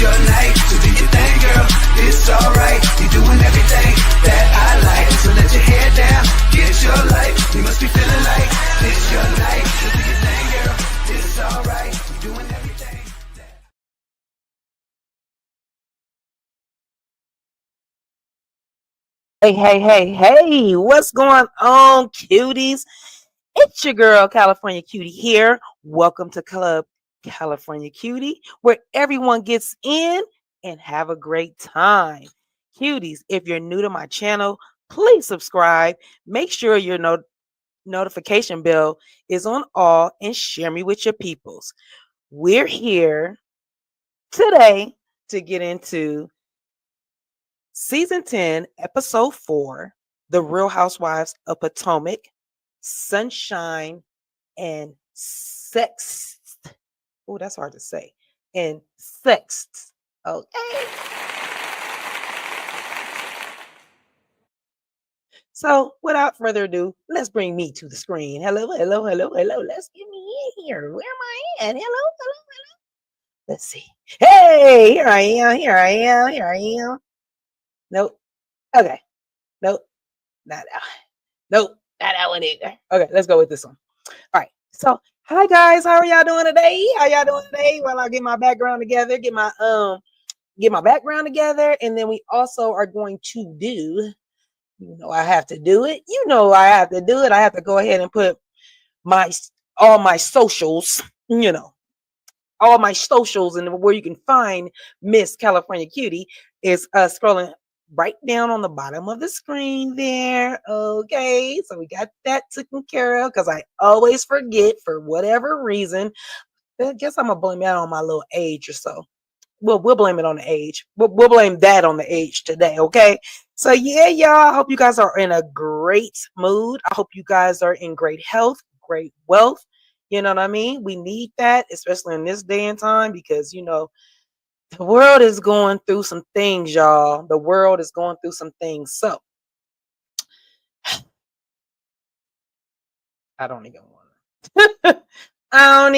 your night. So do your thing, girl. It's alright. You're doing everything that I like. So let your hair down. Get your life. You must be feeling like it's your night. So do your thing, girl. It's alright. You're doing everything. Hey, what's going on, cuties? It's your girl, California Cutie here. Welcome to Club California Cutie, where everyone gets in and have a great time. Cuties, if you're new to my channel, please subscribe. Make sure your notification bell is on all and share me with your peoples. We're here today to get into Season 10, Episode 4, The Real Housewives of Potomac, Sunshine, and Sexts. Oh, that's hard to say. And Sexts. Okay. So, without further ado, let's bring me to the screen. Hello. Let's get me in here. Where am I at? Hello. Let's see. Hey, here I am. Nope. Okay. Nope. Not that. Nope. Not that one either. Okay, let's go with this one. All right. So, hi guys. How are y'all doing today? While I get my background together, get my background together, and then we also are going to do. I have to do it. I have to do it. I have to go ahead and put all my socials. All my socials, and where you can find Miss California Cutie is scrolling right down on the bottom of the screen there. Okay, so we got that taken care of because I always forget for whatever reason. I guess I'm gonna blame that on my little age or so. We'll blame it on the age. We'll blame that on the age today. Okay. So yeah, y'all. I hope you guys are in a great mood. I hope you guys are in great health, great wealth. You know what I mean? We need that, especially in this day and time, because the world is going through some things, y'all. The world is going through some things. So I don't even want to. I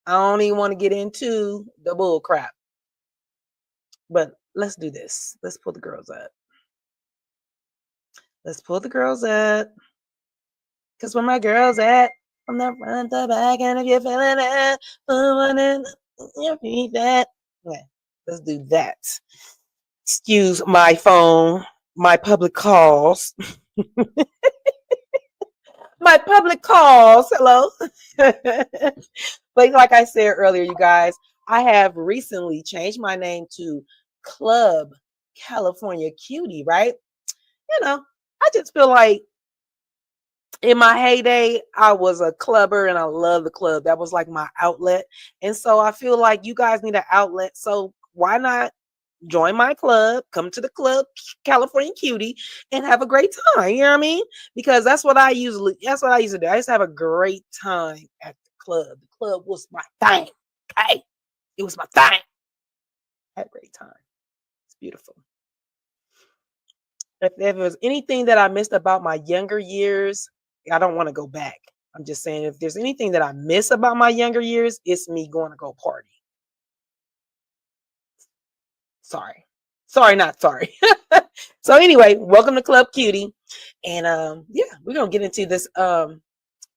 don't even want to get into the bull crap. But let's do this. Let's pull the girls up. Because where my girls at? From the front to back, and if you're feeling it, you need that. Okay, let's do that. Excuse my phone, my public calls. Hello. But like I said earlier, you guys, I have recently changed my name to Club California Cutie, right? I just feel like in my heyday, I was a clubber and I love the club. That was like my outlet. And so I feel like you guys need an outlet. So why not join my club, come to the Club California Cutie, and have a great time? You know what I mean? Because that's what I used to do. I used to have a great time at the club. The club was my thing. Okay. It was my thing. I had a great time. It's beautiful. If there was anything that I missed about my younger years, I don't want to go back. I'm just saying, if there's anything that I miss about my younger years, it's me going to go party. Sorry, not sorry. So anyway, welcome to Club Cutie, and yeah, we're gonna get into this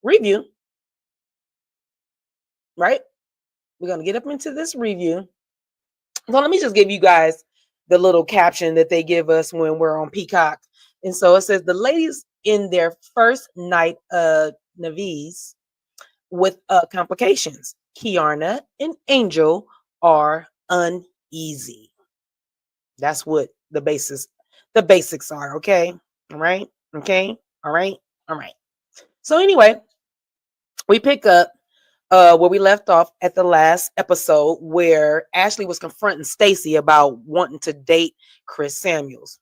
review, right? We're gonna get up into this review. So let me just give you guys the little caption that they give us when we're on Peacock. And so it says, the ladies in their first night of Navies with complications. Kiarna and Angel are uneasy. That's what the basics are. Okay. All right. Okay. All right. So anyway, we pick up where we left off at the last episode, where Ashley was confronting Stacy about wanting to date Chris Samuels.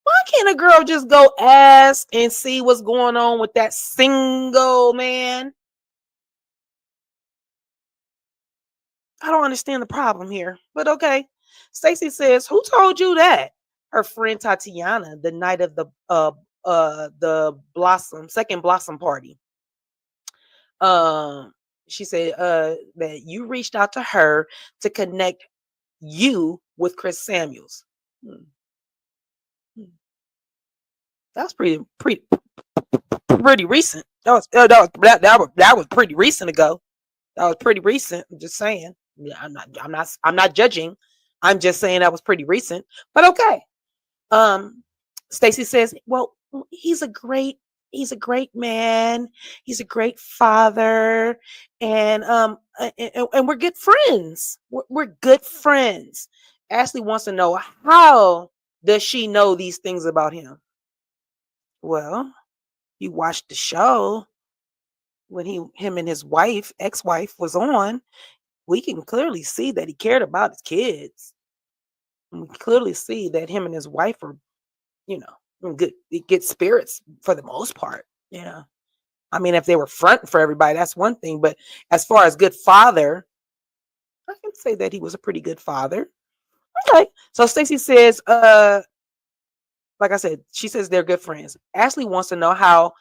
Why can't a girl just go ask and see what's going on with that single man? I don't understand the problem here, but okay. Stacy says, "Who told you that?" Her friend Tatiana, the night of the second blossom party. She said that you reached out to her to connect you with Chris Samuels. Hmm. Hmm. That's pretty recent. That was pretty recent ago. That was pretty recent. I'm just saying. Yeah, I'm not judging. I'm just saying that was pretty recent. But okay. Stacy says, well, he's a great man. He's a great father, and we're good friends. We're good friends. Ashley wants to know, how does she know these things about him? Well, you watched the show when him and his wife, ex-wife, was on. We can clearly see that he cared about his kids. And we clearly see that him and his wife are, you know, good spirits for the most part. Yeah. I mean, if they were fronting for everybody, that's one thing. But as far as good father, I can say that he was a pretty good father. Okay. So Stacey says, like I said, she says they're good friends. Ashley wants to know how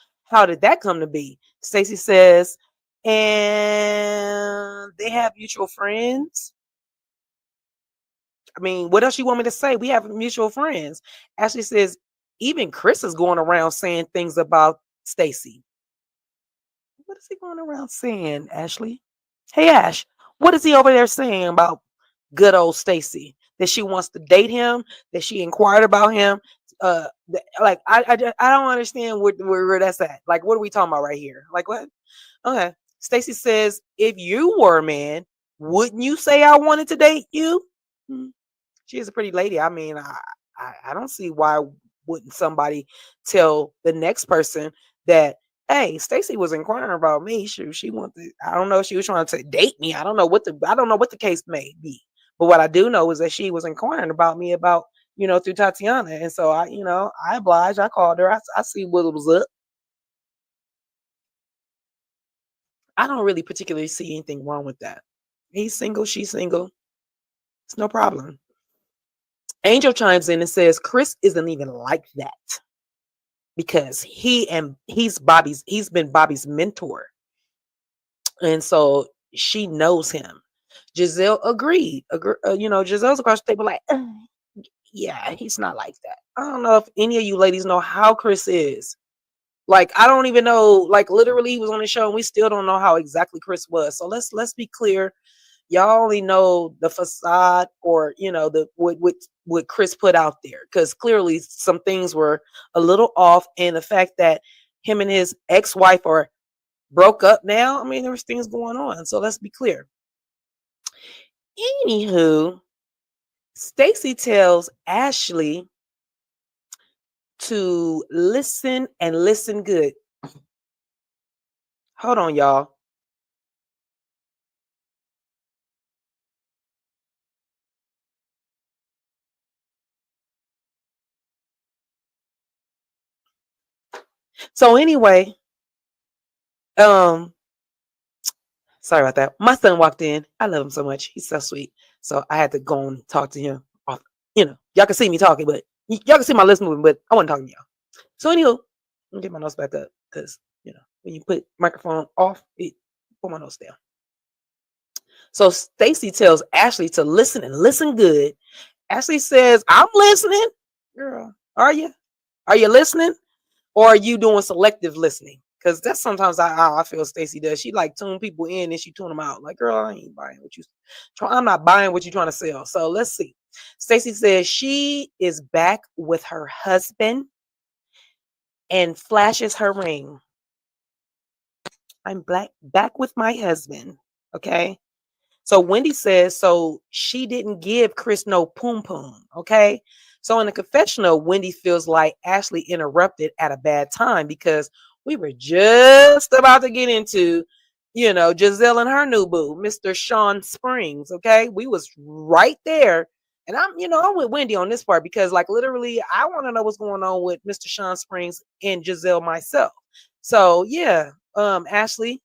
did that come to be? Stacey says, and they have mutual friends. I mean, what else you want me to say? We have mutual friends. Ashley says, even Chris is going around saying things about Stacey. What is he going around saying, Ashley? Hey, Ash, what is he over there saying about good old Stacey? That she wants to date him? That she inquired about him? Like I don't understand where that's at. Like, what are we talking about right here? Like, what? Okay. Stacey says, if you were a man, wouldn't you say I wanted to date you? Hmm. She is a pretty lady. I mean, I don't see why wouldn't somebody tell the next person that, hey, Stacey was inquiring about me. She wanted, I don't know if she was trying to date me. I don't know what the case may be. But what I do know is that she was inquiring about me about, through Tatiana. And so I obliged. I called her. I see what was up. I don't really particularly see anything wrong with that. He's single, she's single. It's no problem. Angel chimes in and says Chris isn't even like that because he's been Bobby's mentor. And so she knows him. Giselle agreed. Giselle's across the table like, yeah, he's not like that. I don't know if any of you ladies know how Chris is. Like, I don't even know, like, literally he was on the show and we still don't know how exactly Chris was. So let's be clear. Y'all only know the facade, or the what Chris put out there, because clearly some things were a little off, and the fact that him and his ex-wife are broke up now, I mean, there was things going on. So let's be clear. Anywho, Stacey tells Ashley to listen and listen good. Hold on, y'all. So anyway, sorry about that. My son walked in. I love him so much. He's so sweet. So I had to go and talk to him. Y'all can see me talking, but y'all can see my lips moving, but I wasn't talking to y'all. So anywho, let me get my notes back up, because when you put microphone off, put my notes down. So Stacey tells Ashley to listen and listen good. Ashley says, I'm listening. Girl, are you? Are you listening? Or are you doing selective listening? Because that's sometimes I feel Stacey does. She like tune people in and she tune them out. Like, girl, I ain't buying what you. I'm not buying what you're trying to sell. So let's see. Stacey says she is back with her husband and flashes her ring. I'm back with my husband. Okay. So Wendy says, so she didn't give Chris no poom poom. Okay. So in the confessional, Wendy feels like Ashley interrupted at a bad time, because we were just about to get into, Giselle and her new boo, Mr. Sean Springs. Okay. We was right there. And I'm with Wendy on this part, because like literally I want to know what's going on with Mr. Sean Springs and Giselle myself. So yeah, Ashley,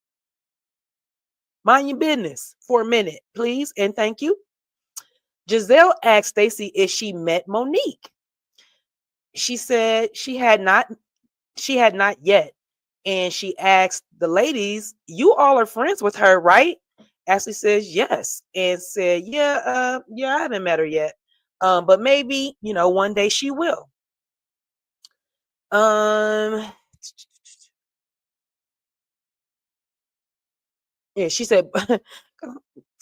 mind your business for a minute, please, and thank you. Giselle asked Stacey if she met Monique. She said she had not yet, and she asked the ladies, you all are friends with her, right? Ashley says yes, and said, yeah, yeah, I haven't met her yet, but maybe one day she will. Um, yeah, she said.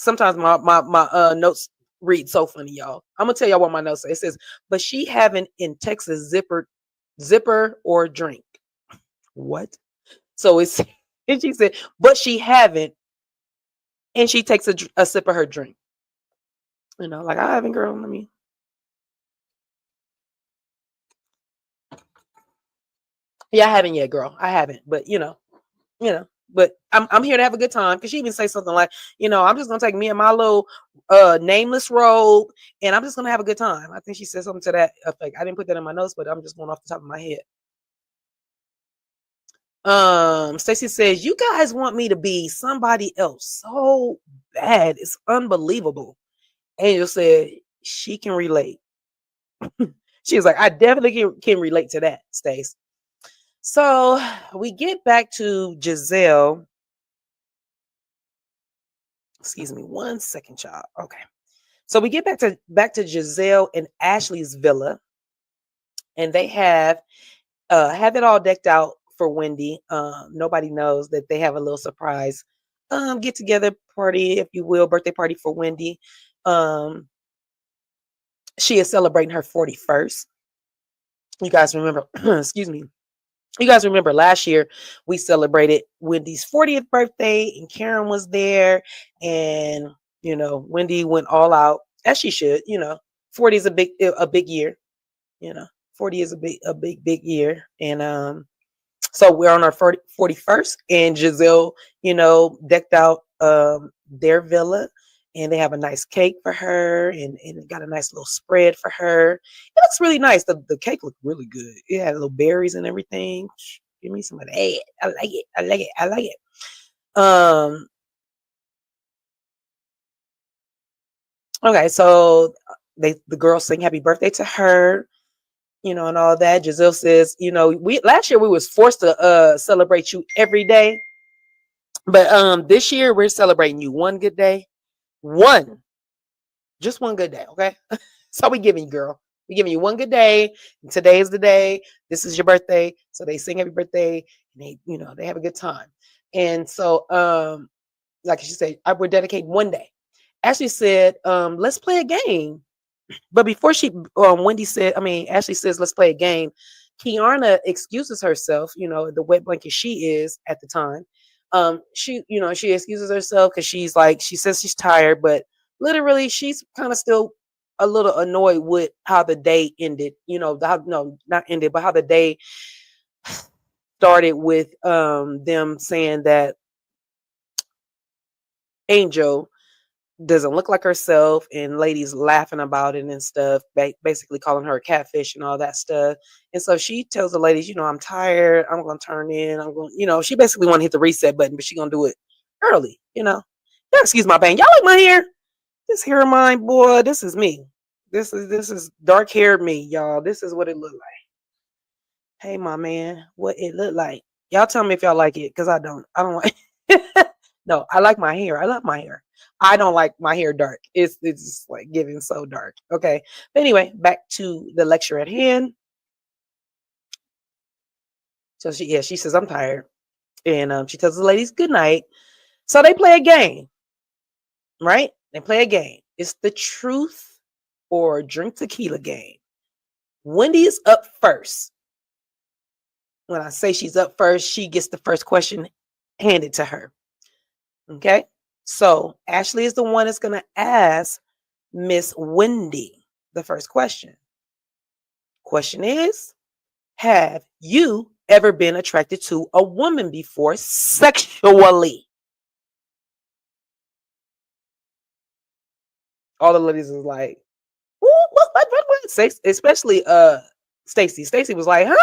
Sometimes my notes read so funny, y'all. I'm gonna tell y'all what my notes say. It says, but she haven't in Texas zipper or drink. What? So it's and she said, but she haven't, and she takes a sip of her drink. Like I haven't, girl. Let me. Yeah, I haven't yet, girl. I haven't, but But I'm here to have a good time, because she even say something like, I'm just gonna take me and my little nameless robe, and I'm just gonna have a good time. I think she said something to that effect. I didn't put that in my notes, but I'm just going off the top of my head. Stacy says, you guys want me to be somebody else so bad. It's unbelievable. Angel said she can relate. She was like, I definitely can relate to that, Stace. So we get back to Giselle. Excuse me 1 second, child. Okay. So we get back to Giselle and Ashley's villa, and they have it all decked out for Wendy. Nobody knows that they have a little surprise get together party, if you will, birthday party for Wendy. She is celebrating her 41st. You guys remember? Excuse me. You guys remember last year we celebrated Wendy's 40th birthday, and Karen was there, and Wendy went all out, as she should. 40 is a big year. 40 is a big year, and so we're on our 41st, and Giselle, decked out their villa, and they have a nice cake for her, and it got a nice little spread for her. It looks really nice. The cake looked really good. It had little berries and everything. Give me some of that. I like it. I like it. I like it. Okay, so the girls sing happy birthday to her, and all that. Giselle says, we last year we was forced to celebrate you every day. But this year we're celebrating you one good day. Just one good day, okay? So we giving you, girl. We giving you one good day. And today is the day. This is your birthday. So they sing happy birthday, and they have a good time. And so like she said, I would dedicate one day. Ashley said, let's play a game. But before Ashley says, let's play a game. Kiana excuses herself, the wet blanket she is at the time. She excuses herself because she says she's tired, but literally she's kind of still a little annoyed with how the day ended, not ended, but how the day started with them saying that Angel doesn't look like herself, and ladies laughing about it and stuff, basically calling her a catfish and all that stuff. And so she tells the ladies, I'm tired, I'm gonna turn in, I'm going, she basically want to hit the reset button, but she gonna do it early. Y'all excuse my bang, y'all like my hair? This hair of mine, boy, this is me. This is dark haired me, y'all. This is what it look like. Hey, my man, what it look like? Y'all tell me if y'all like it, because I don't like no, I like my hair. I love my hair. I don't like my hair dark. It's just like getting so dark. Okay. But anyway, back to the lecture at hand. So she says, I'm tired. And she tells the ladies good night. So they play a game. Right? They play a game. It's the truth or drink tequila game. Wendy is up first. When I say she's up first, she gets the first question handed to her. Okay? So Ashley is the one that's going to ask Miss Wendy the first question. Question is, have you ever been attracted to a woman before sexually? All the ladies is like, what? Especially Stacy. Stacy was like, huh?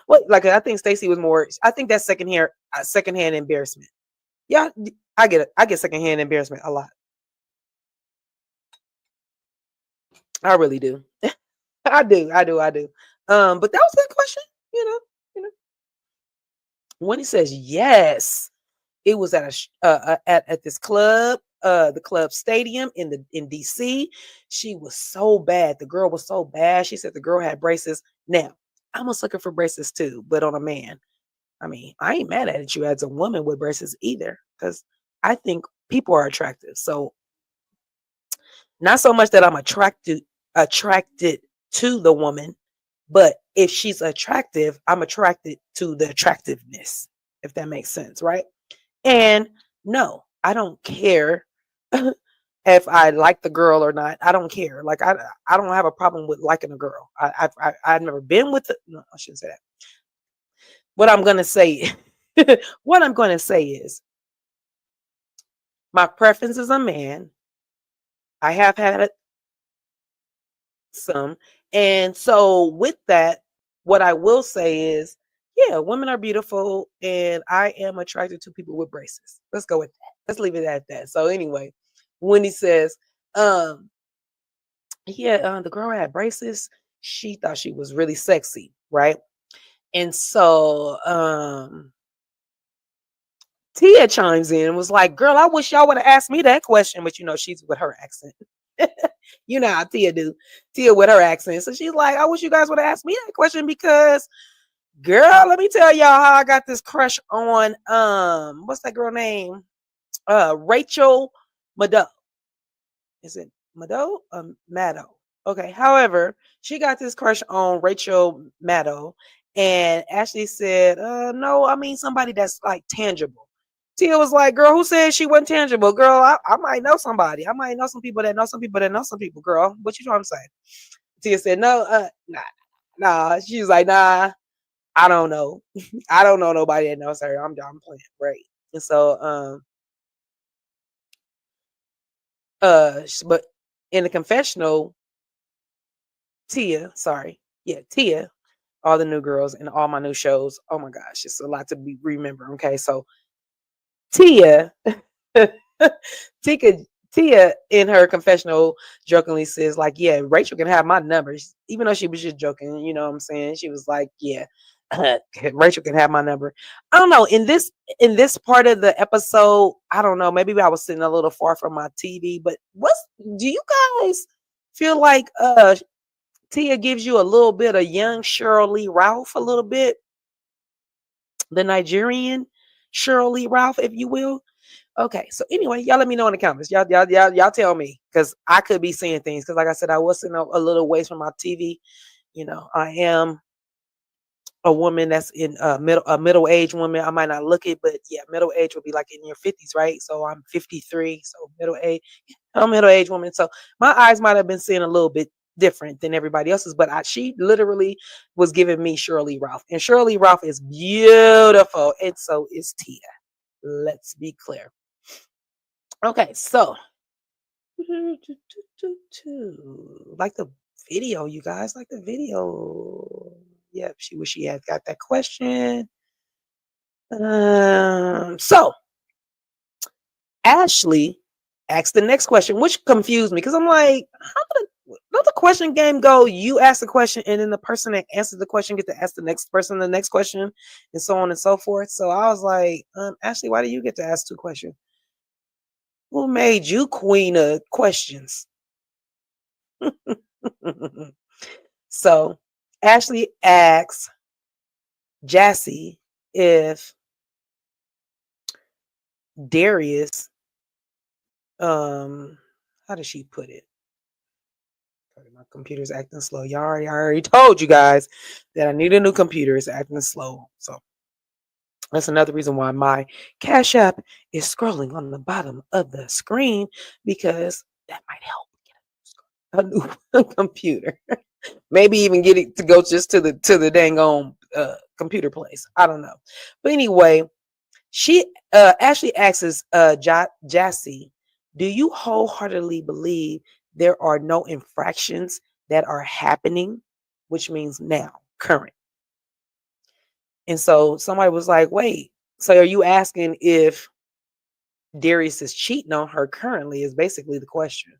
What? Like, I think Stacy was more. I think that's secondhand embarrassment. Yeah, I get it. I get secondhand embarrassment a lot. I really do. I do. But that was a good question. When he says yes, It was at this club, the club stadium in DC. She was so bad. The girl was so bad. She said the girl had braces. Now, I was looking for braces too, but on a man. I mean, I ain't mad at you as a woman with braces either, because I think people are attractive. So not so much that I'm attracted to the woman, but if she's attractive, I'm attracted to the attractiveness, if that makes sense, right? And no, I don't care if I like the girl or not. I don't care. Like I don't have a problem with liking a girl. I've never been with the, no, I shouldn't say that. What I'm gonna say, what I'm gonna say is my preference is a man. I have had some, and so with that, what I will say is, yeah, women are beautiful, and I am attracted to people with braces. Let's go with that. Let's leave it at that. So anyway, when he says, um, yeah, the girl had braces, she thought she was really sexy, right? And so Tia chimes in and was like, girl, I wish y'all would have asked me that question, but she's with her accent. You know how Tia do. Tia with her accent. So she's like, I wish you guys would have asked me that question because, girl, let me tell y'all how I got this crush on what's that girl name? Rachel Maddow. Is it Maddow? Maddow. Okay. However, she got this crush on Rachel Maddow, and Ashley said, no, I mean somebody that's like tangible. Tia was like, girl, who said she wasn't tangible? Girl, I might know somebody. I might know some people that know some people that know some people, girl. What you trying to say? Tia said, no, nah. She was like, nah, I don't know. I don't know nobody that knows her. I'm playing, right? And so but in the confessional, Tia, sorry, yeah, Tia, all the new girls and all my new shows. Oh my gosh, it's a lot to remember. Okay, so Tia, Tia, Tia in her confessional jokingly says, like, yeah, Rachel can have my numbers, even though she was just joking. You know what I'm saying? She was like, yeah, Rachel can have my number. I don't know. In this part of the episode, I don't know. Maybe I was sitting a little far from my TV, but do you guys feel like Tia gives you a little bit of young Shirley Ralph, a little bit, the Nigerian Shirley Ralph, if you will? Okay, so anyway, y'all let me know in the comments. Y'all tell me, because I could be seeing things. Because like I said, I was sitting a little ways from my TV. I am a woman that's in middle age woman. I might not look it, but yeah, middle age would be like in your 50s, right? So I'm 53, so middle age. I'm a middle age woman, so my eyes might have been seeing a little bit different than everybody else's, but she literally was giving me Shirley Ralph, and Shirley Ralph is beautiful, and so is Tia. Let's be clear. Okay, so like the video, you guys, like the video. Yep, she had got that question. So Ashley asked the next question, which confused me because I'm like, don't the question game go? You ask the question, and then the person that answers the question get to ask the next person the next question, and so on and so forth. So I was like, Ashley, why do you get to ask two questions? Who made you queen of questions? So Ashley asks Jassy if Darius, how does she put it? My computer's acting slow. I already told you guys that I need a new computer. It's acting slow. So that's another reason why my Cash App is scrolling on the bottom of the screen, because that might help get a new computer. Maybe even get it to go just to the dang on computer place. I don't know. But anyway, she Ashley asks Jassy, do you wholeheartedly believe there are no infractions that are happening, which means now, current? And so somebody was like, wait, so are you asking if Darius is cheating on her currently, is basically the question.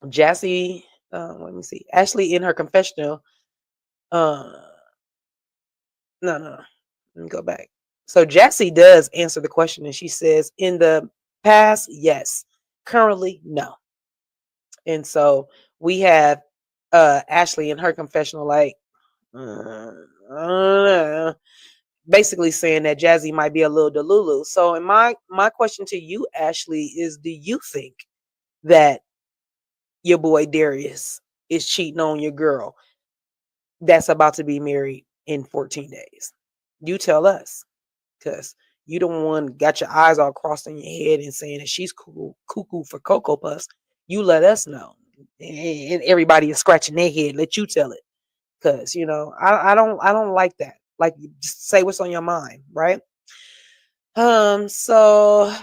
Jassy, let me see. Ashley in her confessional, no, Let me go back. So Jassy does answer the question, and she says, in the past, yes. Currently, no. And so we have Ashley in her confessional, like, basically saying that Jazzy might be a little delulu. So, in my question to you, Ashley, is: do you think that your boy Darius is cheating on your girl that's about to be married in 14 days? You tell us, because you don't want got your eyes all crossed in your head and saying that she's cuckoo for Cocoa Puffs. You let us know, and everybody is scratching their head. Let you tell it, because I don't like that. Like, just say what's on your mind, right? So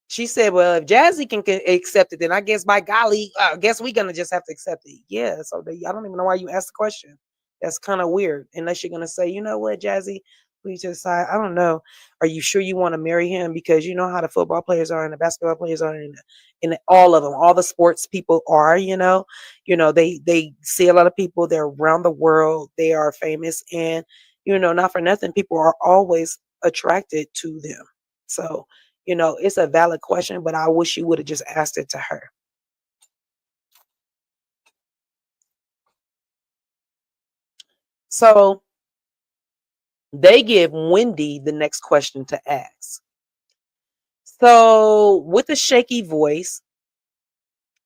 she said, well, if Jazzy can accept it, then I guess by golly, I guess we're gonna just have to accept it. Yeah. So I don't even know why you asked the question. That's kind of weird. Unless you're gonna say, you know what, Jazzy, we just I don't know. Are you sure you want to marry him? Because you know how the football players are and the basketball players are, and all of them, all the sports people are, they see a lot of people, they're around the world, they are famous, and not for nothing, people are always attracted to them. So it's a valid question, but I wish you would have just asked it to her. So they give Wendy the next question to ask. So with a shaky voice,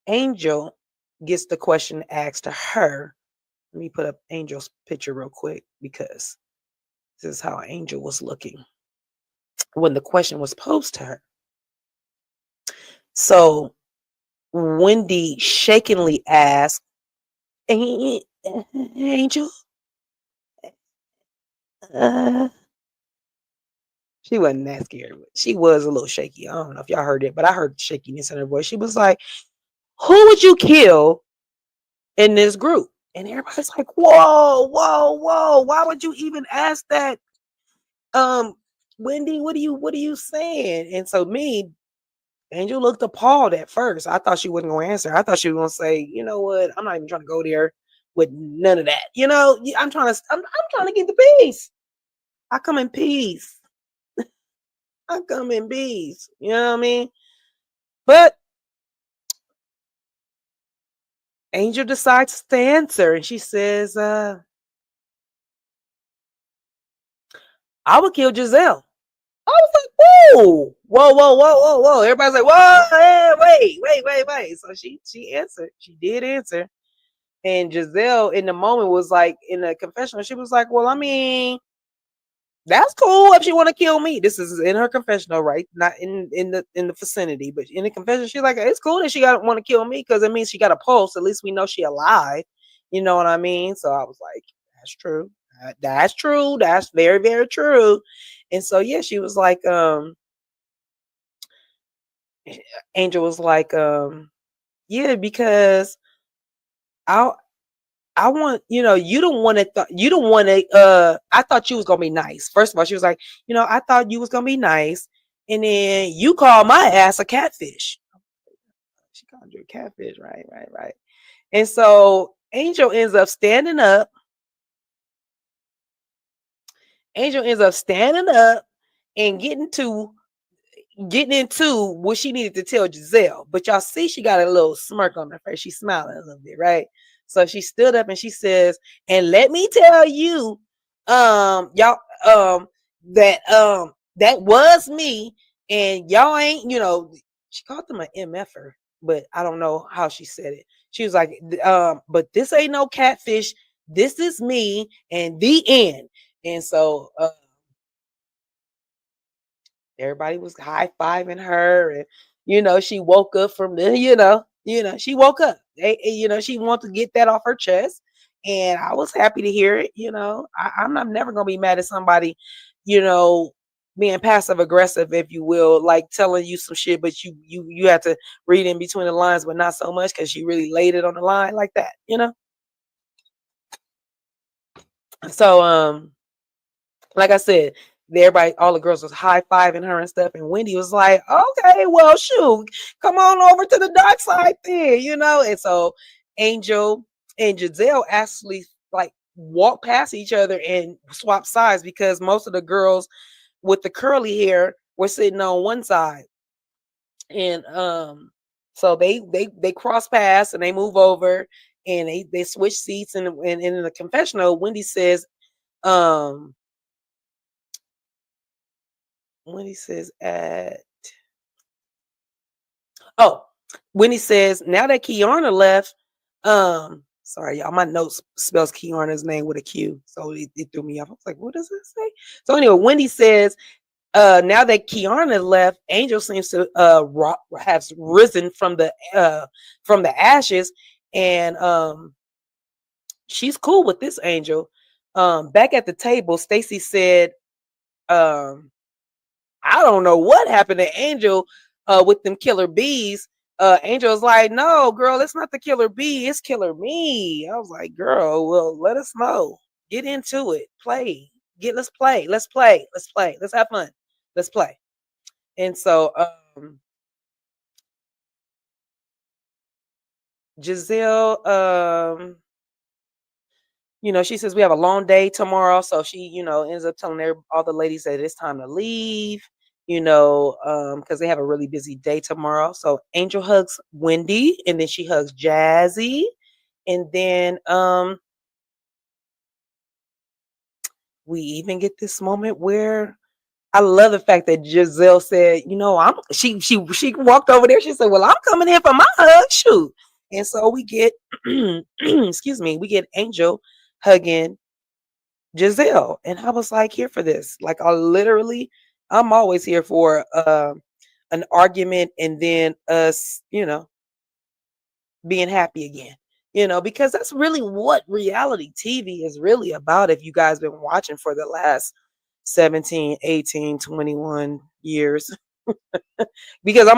Angel gets the question asked to her. Let me put up Angel's picture real quick, because this is how Angel was looking when the question was posed to her. So Wendy shakingly asked, Angel, she wasn't that scared. She was a little shaky. I don't know if y'all heard it, but I heard shakiness in her voice. She was like, who would you kill in this group? And everybody's like, whoa, whoa, whoa. Why would you even ask that? Wendy, what are you saying? And so Angel looked appalled at first. I thought she wasn't going to answer. I thought she was going to say, you know what? I'm not even trying to go there with none of that. I'm trying to get the peace. I come in peace. I come in peace. You know what I mean? But Angel decides to answer, and she says, I would kill Giselle. I was like, whoa, whoa, whoa, whoa, whoa, whoa. Everybody's like, whoa, hey, wait. So she answered. She did answer. And Giselle in the moment was like, in the confessional, she was like, well, I mean, that's cool if she want to kill me. This is in her confessional, right? Not in the vicinity, but in the confession, she's like, it's cool that she got want to kill me, because it means she got a pulse. At least we know she alive. You know what I mean? So I was like, that's true. That's true. That's very, very true. And so yeah, she was like, Angel was like, yeah, because I want, you don't want to, you don't want to, I thought you was going to be nice. First of all, she was like, I thought you was going to be nice. And then you called my ass a catfish. She called you a catfish. Right. And so Angel ends up standing up. And getting into what she needed to tell Giselle. But y'all see, she got a little smirk on her face. She's smiling a little bit, right? So she stood up and she says, and let me tell you, y'all, that was me, and y'all ain't, she called them an MFer, but I don't know how she said it. She was like, but this ain't no catfish. This is me, and the end. And so everybody was high-fiving her, and she woke up from the, she woke up. She wanted to get that off her chest, and I was happy to hear it. I'm never gonna be mad at somebody, being passive aggressive, if you will, like telling you some shit, but you have to read in between the lines, but not so much, because she really laid it on the line like that. So like I said, everybody, all the girls was high-fiving her and stuff, and Wendy was like, okay, well, shoot, come on over to the dark side then, And so Angel and Giselle actually, like, walk past each other and swap sides because most of the girls with the curly hair were sitting on one side. And so they cross paths and they move over and they switch seats, and in the confessional, Wendy says um at oh Wendy says now that Kiana left, sorry y'all, my notes spells Kiana's name with a Q, so it threw me off. I was like, what does it say? So anyway, Wendy says now that Kiana left, Angel seems to has risen from the ashes, and she's cool with this Angel. Back at the table, Stacy said, I don't know what happened to Angel with them killer bees. Angel's like, no, girl, it's not the killer bee, it's killer me. I was like, girl, well, let us know. Get into it. Play. Let's play. Let's play. Let's play. Let's have fun. Let's play. And so Giselle, she says we have a long day tomorrow. So she, ends up telling all the ladies that it's time to leave, because they have a really busy day tomorrow. So Angel hugs Wendy, and then she hugs Jazzy. And then we even get this moment where I love the fact that Giselle said, she walked over there. She said, well, I'm coming in for my hug, shoot. And so we get, excuse me, we get Angel hugging Giselle. And I was like, here for this. Like, I'm always here for an argument and then us, being happy again. Because that's really what reality TV is really about. If you guys been watching for the last 17, 18, 21 years, because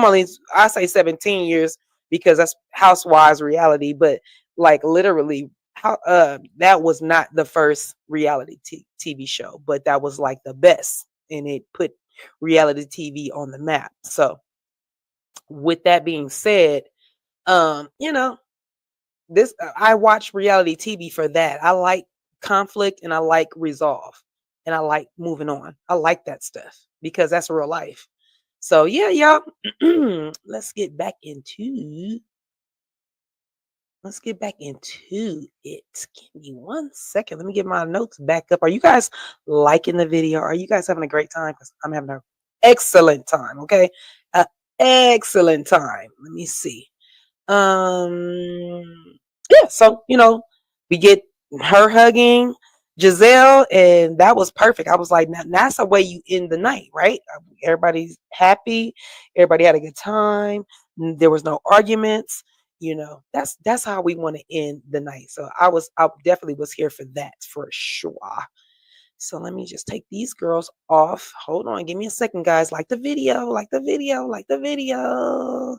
I say 17 years because that's Housewives reality, but like literally that was not the first reality TV show, but that was like the best, and it put reality TV on the map. So with that being said, this I watch reality TV for that. I like conflict and I like resolve and I like moving on. I like that stuff because that's real life. So yeah, y'all, let's get back into it. Give me 1 second. Let me get my notes back up. Are you guys liking the video? Are you guys having a great time? Because I'm having an excellent time. Okay, excellent time. Let me see. Yeah, so we get her hugging Giselle, and that was perfect. I was like, now that's the way you end the night, right? Everybody's happy, everybody had a good time, there was no arguments. That's how we want to end the night. So I definitely was here for that for sure. So let me just take these girls off. Hold on, give me a second, guys. Like the video, like the video, like the video.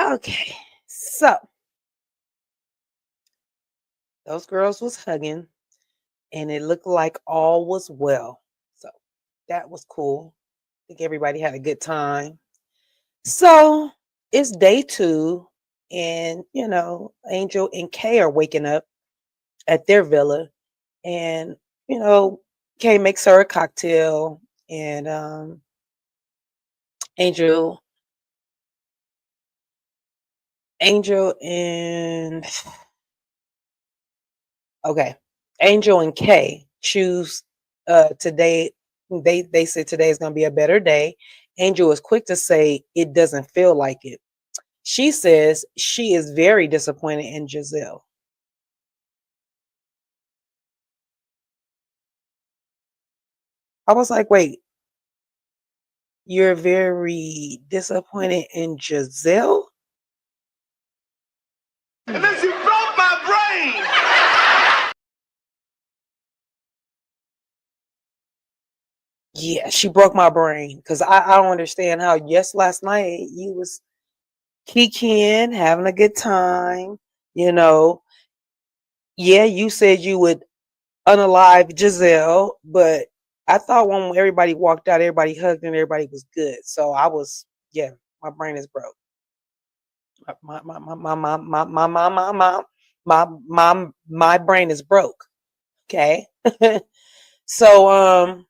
Okay, so those girls was hugging, and it looked like all was well. So that was cool. I think everybody had a good time. So it's day 2, and Angel and Kay are waking up at their villa, and Kay makes her a cocktail, and Angel and okay, Angel and Kay choose today. They said today is going to be a better day. Angel is quick to say it doesn't feel like it. She says she is very disappointed in Giselle. I was like, wait, you're very disappointed in Giselle? And then she broke my brain. Yeah, she broke my brain because I don't understand how, yes, last night you was kikiing, having a good time, Yeah, you said you would unalive Giselle, but I thought when everybody walked out, everybody hugged and everybody was good. So I was, yeah, my brain is broke. My brain is broke. Okay. So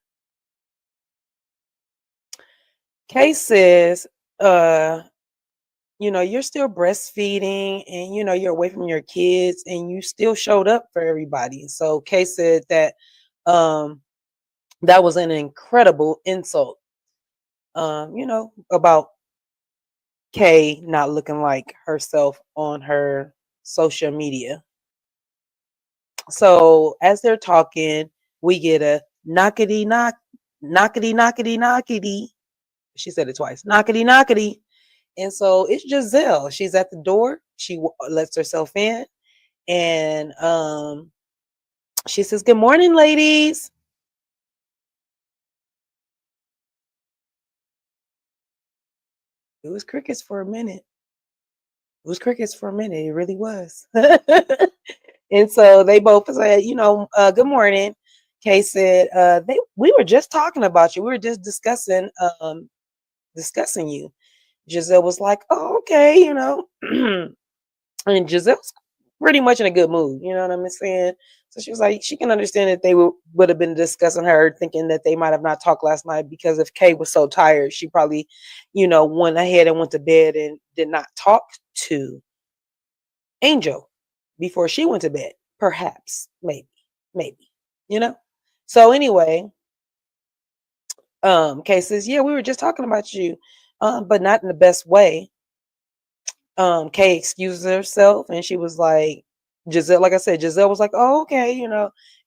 Kay says, you're still breastfeeding and you're away from your kids and you still showed up for everybody. So Kay said that that was an incredible insult. About Kay not looking like herself on her social media. So as they're talking, we get a knockety knock, knockety knockety knockety. She said it twice, knockety knockety. And so it's Giselle. She's at the door. She lets herself in, and she says, "Good morning, ladies." It was crickets for a minute. It was crickets for a minute. It really was. And so they both said, good morning. Kay said, we were just talking about you. We were just discussing you. Giselle was like, oh, okay, and Giselle's pretty much in a good mood, you know what I'm saying? So she was like, she can understand that they would have been discussing her, thinking that they might have not talked last night because if Kay was so tired, she probably, went ahead and went to bed and did not talk to Angel before she went to bed. Perhaps, maybe, you know? So anyway, Kay says, yeah, we were just talking about you, but not in the best way. Kay excused herself and she was like, Giselle, like I said, Giselle was like, oh, okay,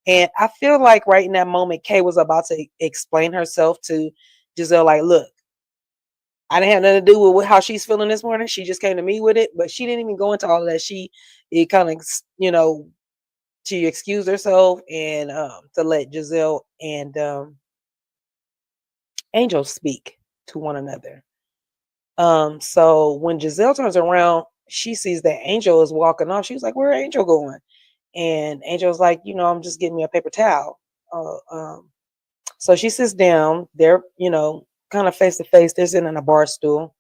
And I feel like right in that moment, Kay was about to explain herself to Giselle, like, look, I didn't have nothing to do with how she's feeling this morning. She just came to me with it, but she didn't even go into all of that. It kind of, she excused herself and to let Giselle and Angel speak to one another. So when Giselle turns around, she sees that Angel is walking off. She was like, where Angel going? And Angel's like, I'm just getting me a paper towel. So she sits down. They're, kind of face to face. They're sitting in a bar stool.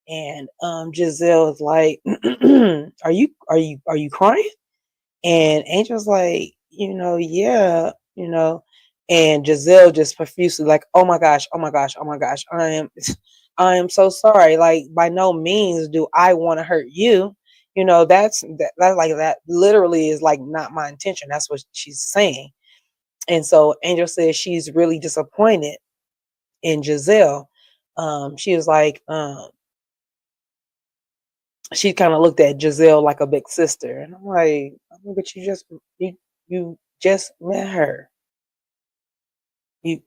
And Giselle is like, are you crying? And Angel's like, yeah, and Giselle just profusely like, oh my gosh, oh my gosh, oh my gosh, I am so sorry. Like, by no means do I want to hurt you. That like that literally is like not my intention. That's what she's saying. And so Angel says she's really disappointed in Giselle. She was like, she kind of looked at Giselle like a big sister. And I'm like, but you just met her. You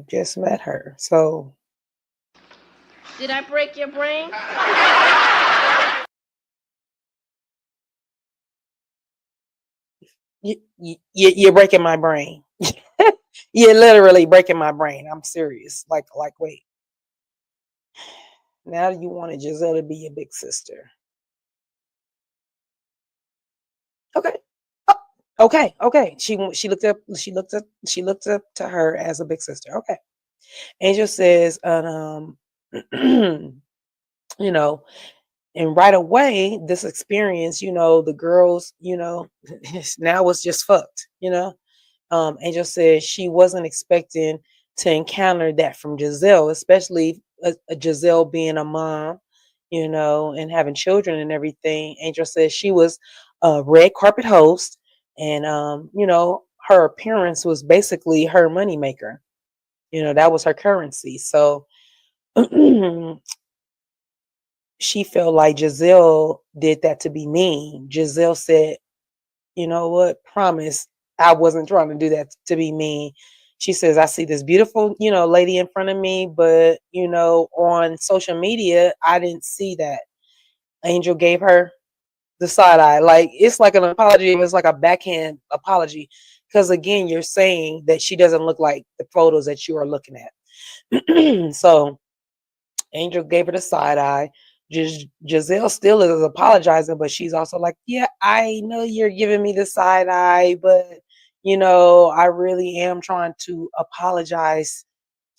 just met her. So did I break your brain? you're breaking my brain. You're literally breaking my brain. I'm serious. Like wait. Now you wanted Giselle to be your big sister. Okay. Okay. She looked up to her as a big sister. Okay. Angel says, you know, and right away, this experience, the girls, now was just fucked, Angel said she wasn't expecting to encounter that from Giselle, especially a Giselle being a mom, and having children and everything. Angel said she was a red carpet host, and her appearance was basically her moneymaker. That was her currency. So she felt like Giselle did that to be mean. Giselle said, you know what, promise I wasn't trying to do that to be mean. She says, I see this beautiful, lady in front of me, but, on social media, I didn't see that. Angel gave her the side eye. Like, it's like an apology. It was like a backhand apology. Because again, you're saying that she doesn't look like the photos that you are looking at. So Angel gave her the side eye. Giselle still is apologizing, but she's also like, yeah, I know you're giving me the side eye, but I really am trying to apologize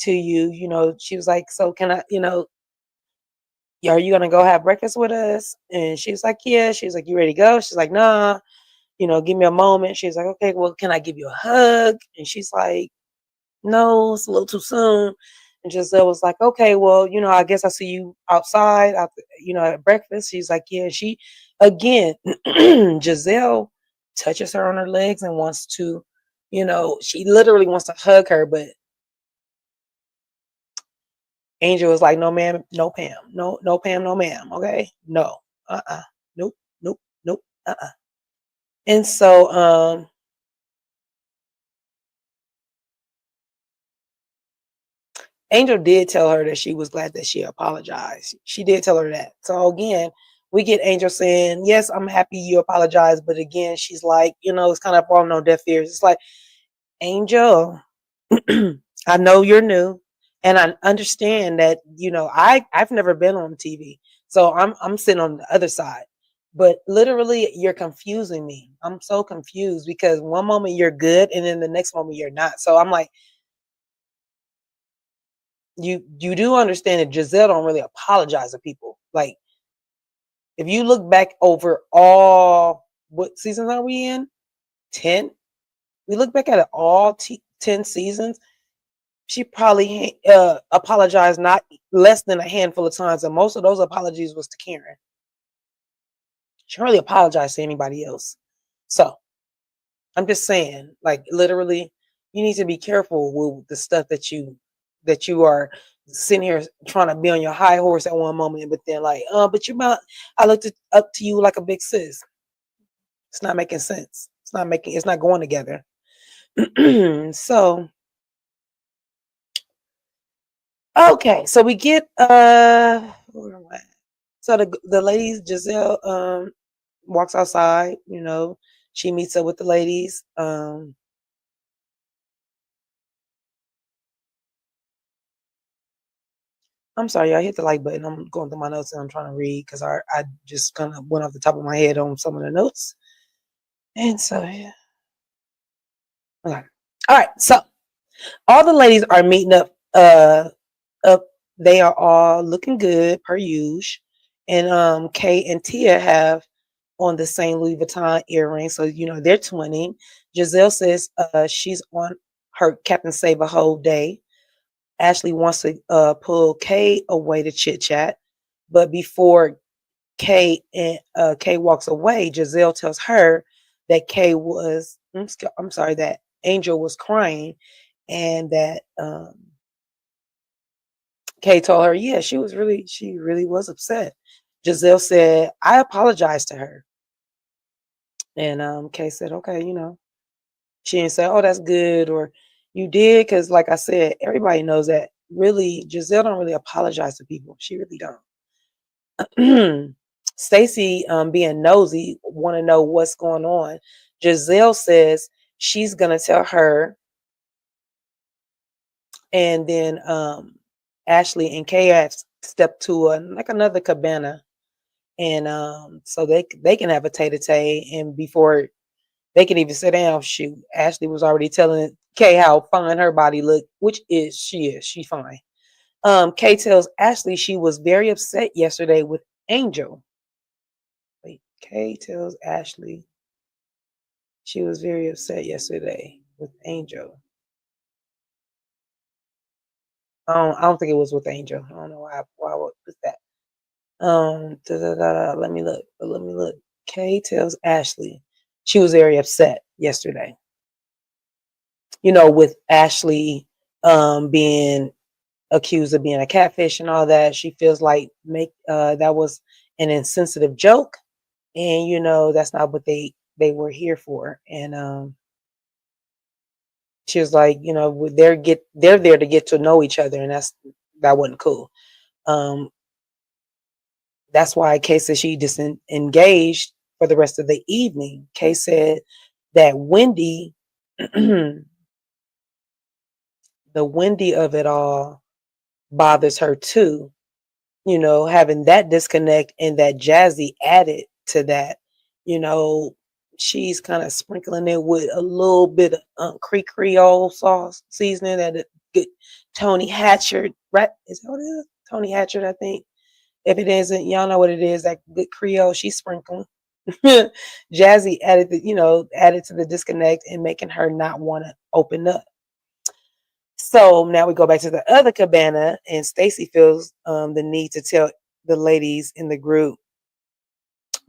to you. She was like, so can I, are you gonna go have breakfast with us? And she was like, yeah. She was like, you ready to go? She's like, nah, give me a moment. She's like, okay, well, can I give you a hug? And she's like, no, it's a little too soon. And Giselle was like, okay, well, I guess I see you outside, at breakfast. She's like, yeah. She, again, Giselle touches her on her legs and wants to, she literally wants to hug her, but Angel was like, no, ma'am, no, Pam, no, Pam, no, ma'am. Okay, no, nope, nope, nope, And so, Angel did tell her that she was glad that she apologized. She did tell her that. So again, we get Angel saying, yes, I'm happy you apologized. But again, she's like, it's kind of falling on deaf ears. It's like, Angel, I know you're new. And I understand that, I've never been on TV. So I'm sitting on the other side. But literally, you're confusing me. I'm so confused because one moment you're good and then the next moment you're not. So I'm like, you do understand that Giselle don't really apologize to people. Like, if you look back over what seasons are we in? 10. We look back at it all 10 seasons. She probably apologized not less than a handful of times, and most of those apologies was to Karen. She really apologized to anybody else. So I'm just saying, like, literally, you need to be careful with the stuff that you are sitting here trying to be on your high horse at one moment, but then like, but I looked up to you like a big sis. It's not making sense. It's not going together. So, okay, so we get where am I? So the ladies, Giselle walks outside, she meets up with the ladies. I'm sorry, I hit the like button. I'm going through my notes and I'm trying to read because I just kind of went off the top of my head on some of the notes. And so, yeah. Okay. All right. So all the ladies are meeting up. Up. They are all looking good per usual. And Kay and Tia have on the same Louis Vuitton earrings. So, they're twinning. Giselle says she's on her Captain Save a whole day. Ashley wants to pull Kay away to chit chat. But before Kay walks away, Giselle tells her that that Angel was crying, and that Kay told her, yeah, she really was upset. Giselle said, I apologized to her. And Kay said, okay, she didn't say, oh, that's good, or you did, because like I said, everybody knows that really Giselle don't really apologize to people. She really don't. Stacy, being nosy, want to know what's going on. Giselle says she's gonna tell her, and then Ashley and Kay have stepped to another cabana, and so they can have a tete-a-tete, and before they can even sit down, shoot, Ashley was already telling Kay how fine her body looked, which she fine. Kay tells Ashley she was very upset yesterday with Angel. Wait, Kay tells Ashley she was very upset yesterday with Angel. I don't think it was with Angel. I don't know why was that. Let me look. Kay tells Ashley she was very upset yesterday. With Ashley being accused of being a catfish and all that. She feels like that was an insensitive joke, and that's not what they were here for. And she was like, they're there to get to know each other, and that wasn't cool. That's why Kay said she disengaged for the rest of the evening. Kay said that Wendy, the Wendy of it all, bothers her too. Having that disconnect and that Jazzy added to that, she's kind of sprinkling it with a little bit of Creole sauce seasoning that it good Tony Hatcher, right? Is that what it is? Tony Hatcher, I think. If it isn't, y'all know what it is. That good Creole, she's sprinkling. Jazzy added added to the disconnect and making her not want to open up. So now we go back to the other cabana, and Stacy feels the need to tell the ladies in the group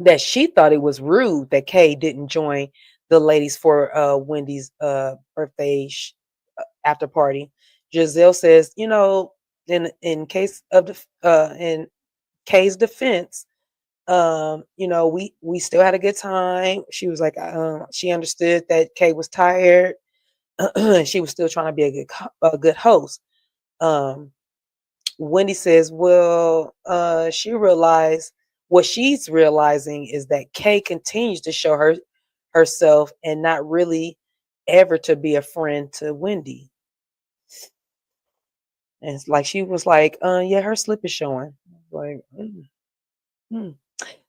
that she thought it was rude that Kay didn't join the ladies for Wendy's birthday after party. Giselle says, in case of in Kay's defense, we still had a good time. She was like, she understood that Kay was tired. She was still trying to be a good host. Wendy says, well, she realized what she's realizing is that Kay continues to show herself and not really ever to be a friend to Wendy. And it's like she was like, yeah, her slip is showing. Like,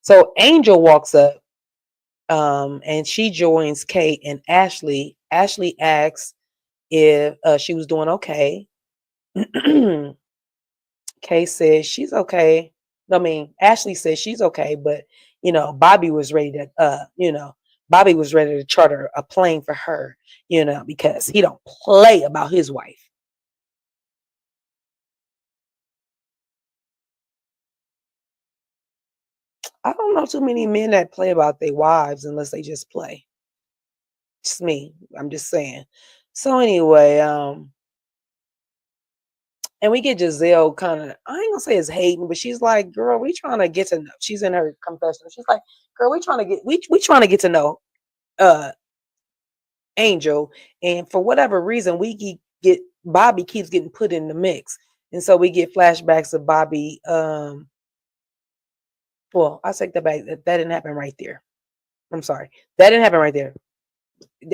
So Angel walks up, and she joins Kay and Ashley. Ashley asks if she was doing okay. Kay says she's okay. I mean, Ashley says she's okay, but Bobby was ready to charter a plane for her, because he don't play about his wife. I don't know too many men that play about their wives unless they just play. It's me. I'm just saying. So anyway, and we get Giselle kind of, I ain't gonna say it's hating, but she's like, girl, we trying to get to know. She's in her confessional. She's like, girl, we trying to get to know Angel. And for whatever reason, get Bobby keeps getting put in the mix. And so we get flashbacks of Bobby. Well, I'll take that back. That didn't happen right there. I'm sorry. That didn't happen right there.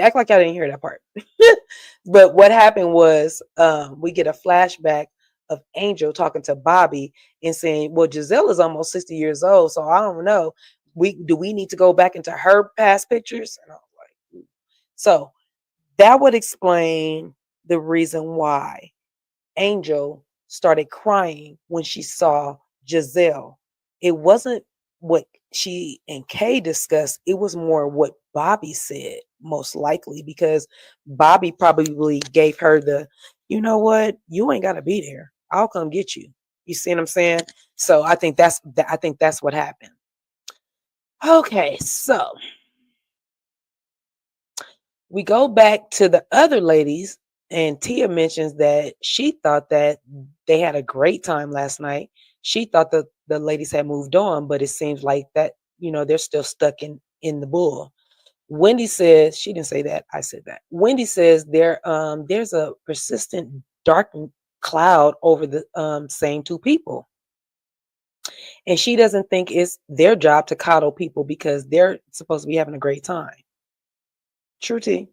Act like I didn't hear that part. But what happened was we get a flashback of Angel talking to Bobby and saying, well, Giselle is almost 60 years old, so I don't know. Do we need to go back into her past pictures? And I was like, so that would explain the reason why Angel started crying when she saw Giselle. It wasn't what she and Kay discussed. It was more what Bobby said, most likely, because Bobby probably gave her you know what, you ain't got to be there. I'll come get you. You see what I'm saying? So I think that's what happened. Okay, so we go back to the other ladies, and Tia mentions that she thought that they had a great time last night. She thought that the ladies had moved on, but it seems like that, they're still stuck in the bull. Wendy says, she didn't say that, I said that. Wendy says there's a persistent dark cloud over the same two people. And she doesn't think it's their job to coddle people because they're supposed to be having a great time. True tea.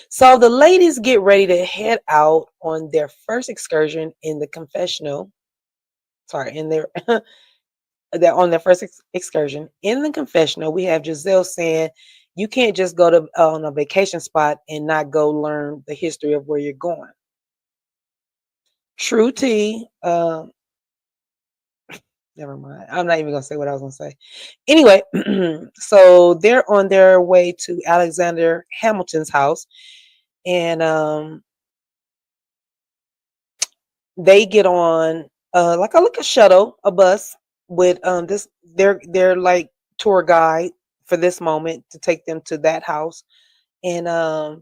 So the ladies get ready to head out on their first excursion in the confessional. Sorry, they're on their first excursion in the confessional. We have Giselle saying, "You can't just go to on a vacation spot and not go learn the history of where you're going." True tea. Never mind. I'm not even gonna say what I was gonna say. Anyway, so they're on their way to Alexander Hamilton's house, and they get on like a shuttle, a bus with this their like tour guide for this moment to take them to that house, and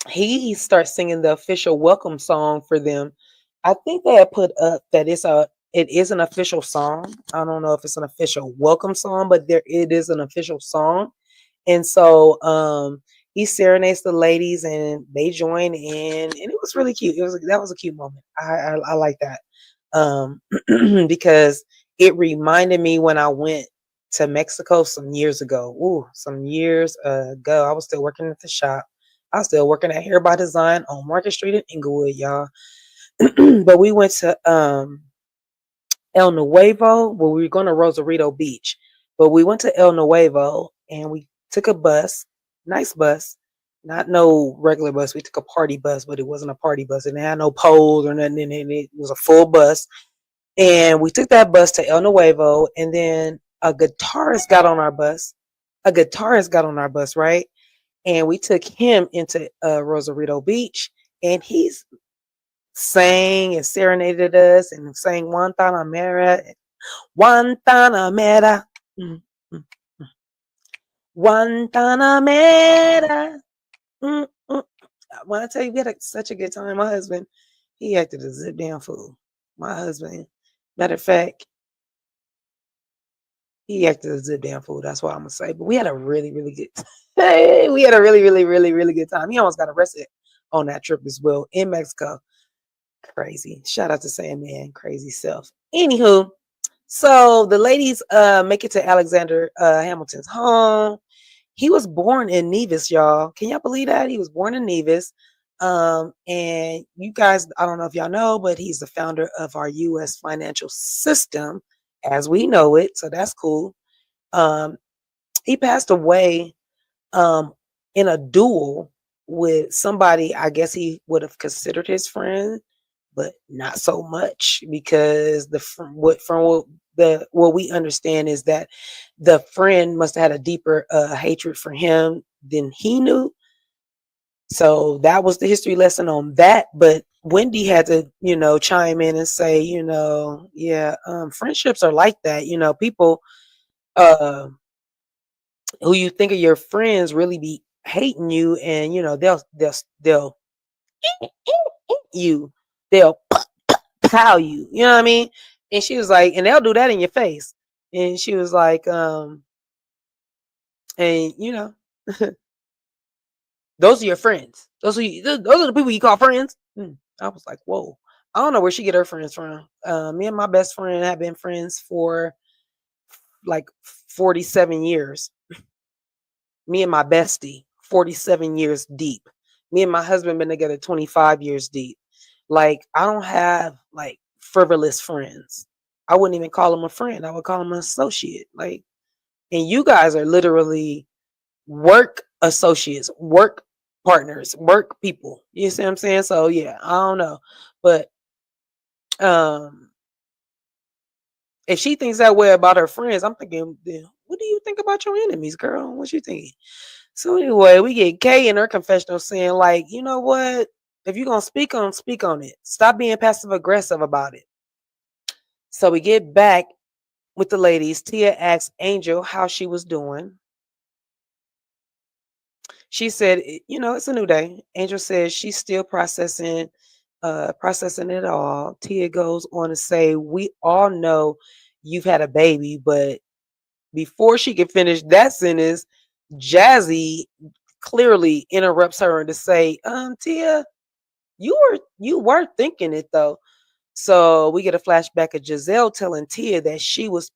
he starts singing the official welcome song for them. I think they had put up that it is an official song. I don't know if it's an official welcome song, but it is an official song. And so he serenades the ladies and they join in, and it was really cute. That was a cute moment. I like that. Because it reminded me when I went to Mexico some years ago. Some years ago. I was still working at the shop. I was still working at Hair by Design on Market Street in Inglewood, y'all. But we went to El Nuevo. Well, we were going to Rosarito Beach, but we went to El Nuevo and we took a bus, nice bus, not no regular bus. We took a party bus, but it wasn't a party bus. It had no poles or nothing in it. It was a full bus. And we took that bus to El Nuevo, and then a guitarist got on our bus. A guitarist got on our bus, right? And we took him into Rosarito Beach, and he's sang and serenaded us and sang Guantanamera, Guantanamera, mm, mm, mm. Guantanamera. Mm, mm. When I tell you we had such a good time, my husband, he acted a zip down fool. My husband, matter of fact, he acted a zip down fool. That's what I'm gonna say. But we had a really, really good time. We had a really, really, really, really good time. He almost got arrested on that trip as well in Mexico. Crazy. Shout out to Sandman, crazy self. Anywho, so the ladies make it to Alexander Hamilton's home. He was born in Nevis, y'all. Can y'all believe that? He was born in Nevis. And you guys, I don't know if y'all know, but he's the founder of our US financial system as we know it. So that's cool. He passed away um, in a duel with somebody I guess he would have considered his friend, but not so much because what we understand is that the friend must have had a deeper hatred for him than he knew. So that was the history lesson on that. But Wendy had to, chime in and say, yeah, friendships are like that. People uh, who you think are your friends really be hating you, and they'll you, they'll pow you. You know what I mean? And she was like, and they'll do that in your face. And she was like, and those are your friends. Those are the people you call friends. I was like, whoa. I don't know where she get her friends from. Me and my best friend have been friends for like 47 years. Me and my bestie, 47 years deep. Me and my husband been together 25 years deep. Like, I don't have like frivolous friends. I wouldn't even call him a friend. I would call him an associate. Like, and you guys are literally work associates, work partners, work people. You see what I'm saying? So yeah, I don't know. But if she thinks that way about her friends, I'm thinking, what do you think about your enemies, girl? What you thinking? So anyway, we get Kay in her confessional saying, like, you know what? If you're gonna speak on it. Stop being passive aggressive about it. So we get back with the ladies. Tia asked Angel how she was doing. She said, it's a new day. Angel says she's still processing it all. Tia goes on to say, we all know you've had a baby, but before she could finish that sentence, Jazzy clearly interrupts her to say, Tia, you were thinking it though. So we get a flashback of Giselle telling Tia that she was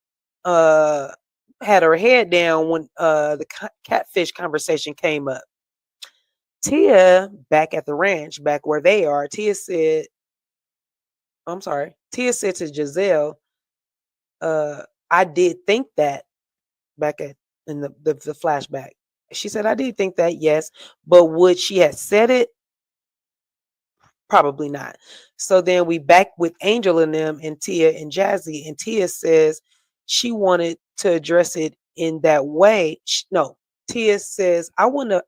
had her head down when the catfish conversation came up. Tia, back at the ranch, back where they are, Tia said to Giselle, I did think that back in the flashback. She said, I did think that, yes, but would she have said it? Probably not. So then we back with Angel and them and Tia and Jazzy, and Tia says she wanted to address it in that way. No, Tia says I wouldn't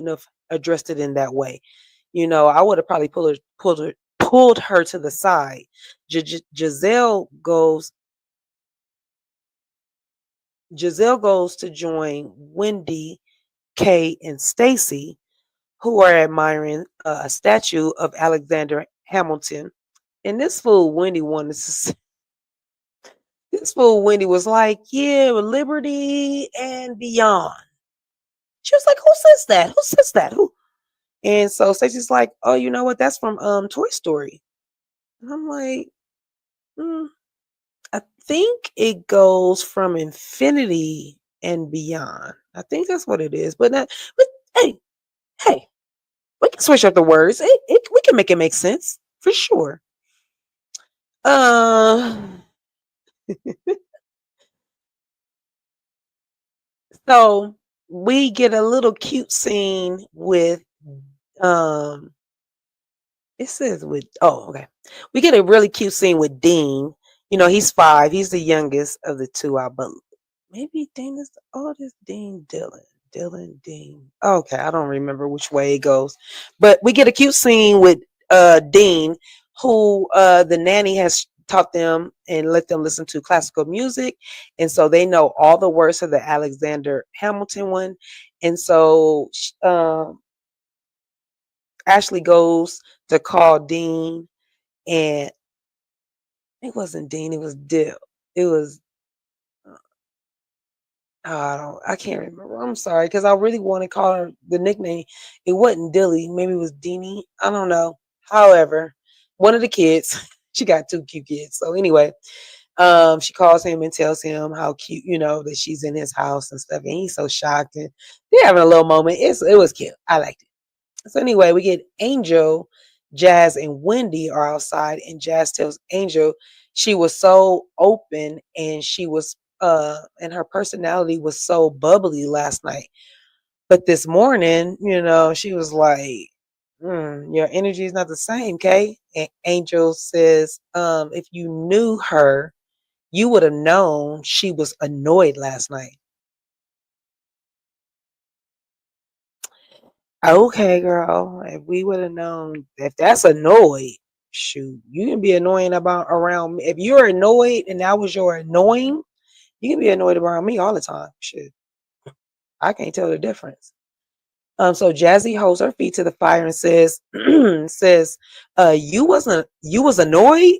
have addressed it in that way. I would have probably pulled her to the side. Giselle goes to join Wendy, Kay, and Stacy, who are admiring a statue of Alexander Hamilton. And this fool Wendy was like, yeah, liberty and beyond. She was like, who says that? Who says that? Who? And so Stacey's like, oh, you know what? That's from Toy Story. And I'm like, I think it goes from infinity and beyond. I think that's what it is. But hey, we can switch up the words. We can make it make sense for sure. So we get a little cute scene with um it says with okay. We get a really cute scene with Dean. You know, he's 5. He's the youngest of the two, I believe. Maybe Dean is the oldest. Dean, Dylan. Dylan, Dean. Okay, I don't remember which way it goes. But we get a cute scene with Dean, who the nanny has taught them and let them listen to classical music. And so they know all the words of the Alexander Hamilton one. And so Ashley goes to call Dean, and it wasn't Dean, it was Dill. It was I can't remember. I'm sorry, because I really want to call her the nickname. It wasn't Dilly, maybe it was Deanie. I don't know. However, one of the kids, she got 2 cute kids. So anyway, she calls him and tells him how cute, that she's in his house and stuff. And he's so shocked, and they're having a little moment. It was cute. I liked it. So anyway, we get Angel, Jazz, and Wendy are outside, and Jazz tells Angel she was so open and she was and her personality was so bubbly last night. But this morning, she was like, your energy is not the same, Kay. And Angel says, if you knew her, you would have known she was annoyed last night. Okay, girl. If we would have known, if that's annoyed, shoot, you can be annoying about around me. If you're annoyed and that was your annoying, you can be annoyed around me all the time. Shit, I can't tell the difference. So Jazzy holds her feet to the fire and says, you was annoyed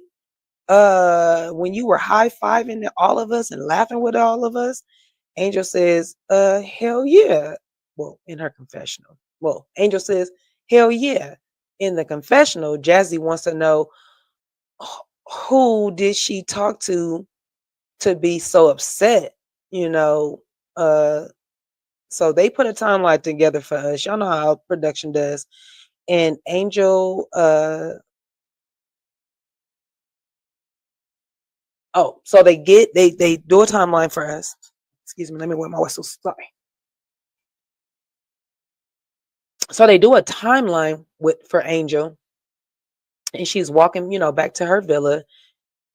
when you were high fiving all of us and laughing with all of us. Angel says, hell yeah. Well, in her confessional. Well, Angel says, hell yeah. In the confessional, Jazzy wants to know who did she talk to be so upset, you know. So they put a timeline together for us. Y'all know how production does. And Angel, so they do a timeline for us. Excuse me, let me wear my whistle. Sorry. So they do a timeline for Angel, and she's walking, back to her villa,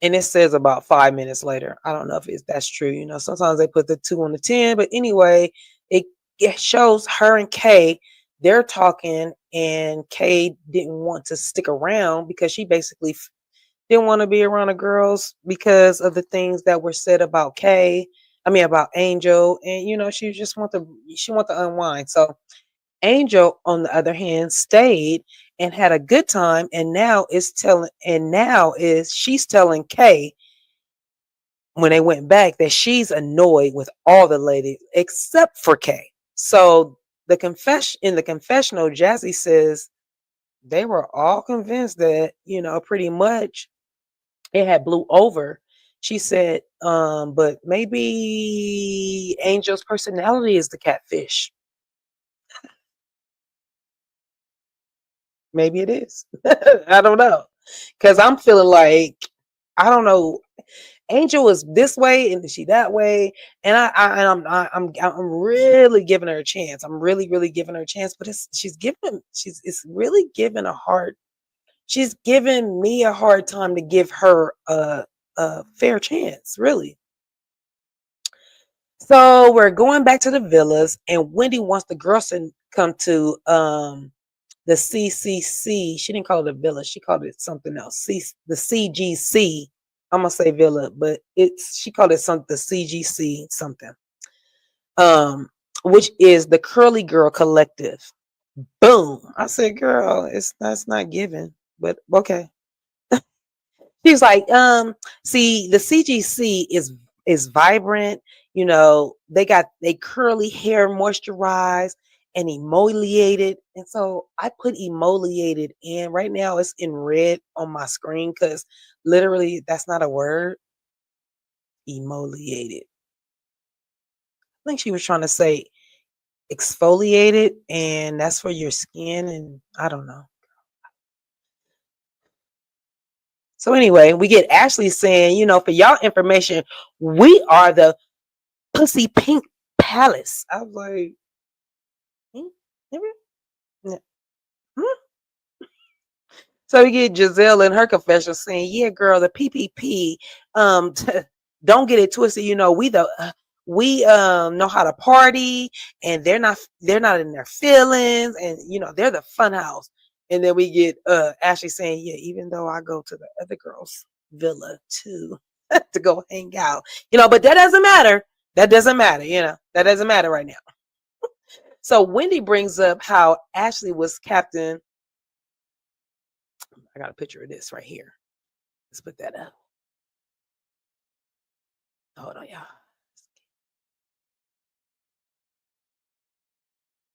and it says about 5 minutes later. I don't know if that's true. Sometimes they put the 2 on the 10, but anyway, it shows her and Kay. They're talking, and Kay didn't want to stick around because she basically didn't want to be around the girls because of the things that were said about Kay. I mean, about Angel, and she just want to unwind. So Angel, on the other hand, stayed and had a good time, and now she's telling Kay when they went back that she's annoyed with all the ladies except for Kay. So in the confessional, Jazzy says they were all convinced that, pretty much it had blew over. She said, but maybe Angel's personality is the catfish. Maybe it is. I don't know. Cause I'm feeling like, I don't know. Angel is this way and she that way, and I'm really giving her a chance. I'm really giving her a chance, but it's really giving a hard. She's giving me a hard time to give her a fair chance, really. So we're going back to the villas, and Wendy wants the girls to come to the CCC. She didn't call it a villa. She called it something else. The CGC. I'm gonna say villa, but she called it the CGC something. Which is the Curly Girl Collective. Boom. I said, girl, that's not given, but okay. She's like, see, the CGC is vibrant. They curly hair, moisturized and emoliated. And so I put emoliated in. Right now it's in red on my screen because literally that's not a word. Emoliated. I think she was trying to say exfoliated, and that's for your skin, and I don't know. So anyway, we get Ashley saying, for y'all information, we are the Pussy Pink Palace. I was like, Yeah. Hmm? So we get Giselle in her confession saying, "Yeah, girl, the PPP. Don't get it twisted. You know, we know how to party, and they're not in their feelings, and you know they're the fun house." And then we get Ashley saying, "Yeah, even though I go to the other girls' villa too to go hang out, you know, but that doesn't matter. That doesn't matter. You know, that doesn't matter right now." So Wendy brings up how Ashley was captain. I got a picture of this right here. Let's put that up. Hold on, y'all.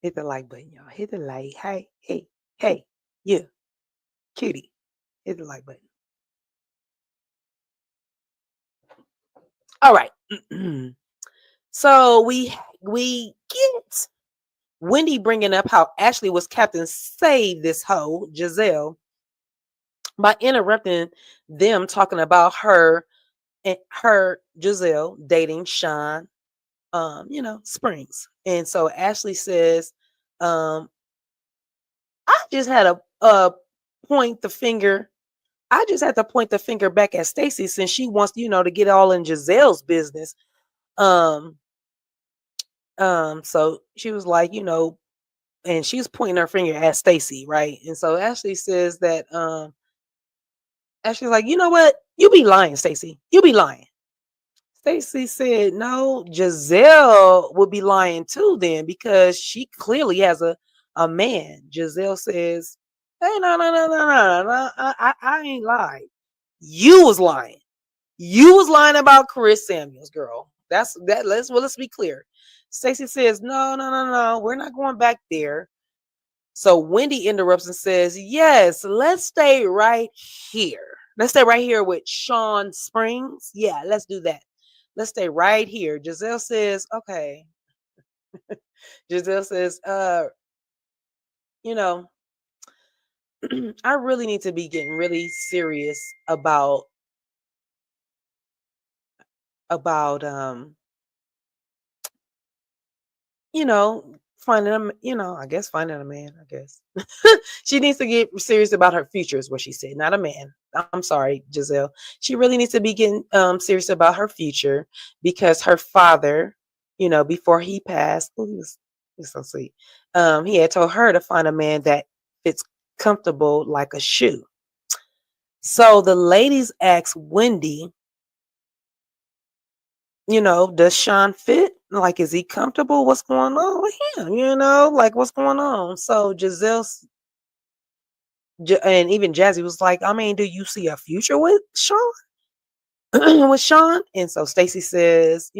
Hit the like button, y'all. Hit the like. Hey, hey, hey, you, cutie. Hit the like button. All right. So we get Wendy bringing up how Ashley was Captain Save this hoe, Giselle, by interrupting them talking about her and her Giselle dating Sean, Springs. And so Ashley says, I just had a point the finger. I just had to point the finger back at Stacy since she wants, to get all in Giselle's business. Um, so she was like, and she was pointing her finger at Stacy, right? And so Ashley says that Ashley's like, you know what? You be lying, Stacy. You be lying. Stacy said, no, Giselle would be lying too then because she clearly has a man. Giselle says, hey, no. I ain't lied. You was lying. You was lying about Chris Samuels, girl. Let's be clear. Stacy says, no. We're not going back there. So Wendy interrupts and says, yes, let's stay right here. Let's stay right here with Sean Springs. Yeah, let's do that. Let's stay right here. Giselle says, okay. Giselle says, you know, I really need to be getting really serious about finding finding a man, I guess. She needs to get serious about her future is what she said, not a man. I'm sorry, Giselle. She really needs to be getting serious about her future because her father, before he passed, he was so sweet. He had told her to find a man that fits comfortable like a shoe. So the ladies asked Wendy, does Sean fit? Like, is he comfortable? What's going on with him? Like, what's going on? So and even Jazzy was like, I mean, do you see a future with Sean? With Sean? And so Stacy says,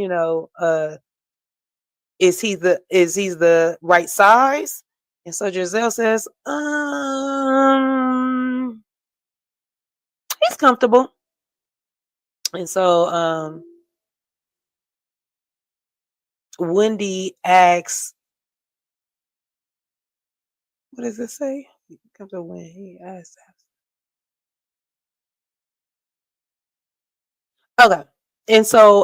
is he the right size? And so Giselle says, he's comfortable. And so Wendy asks, what does it say? Comfortable when he asks. Okay. And so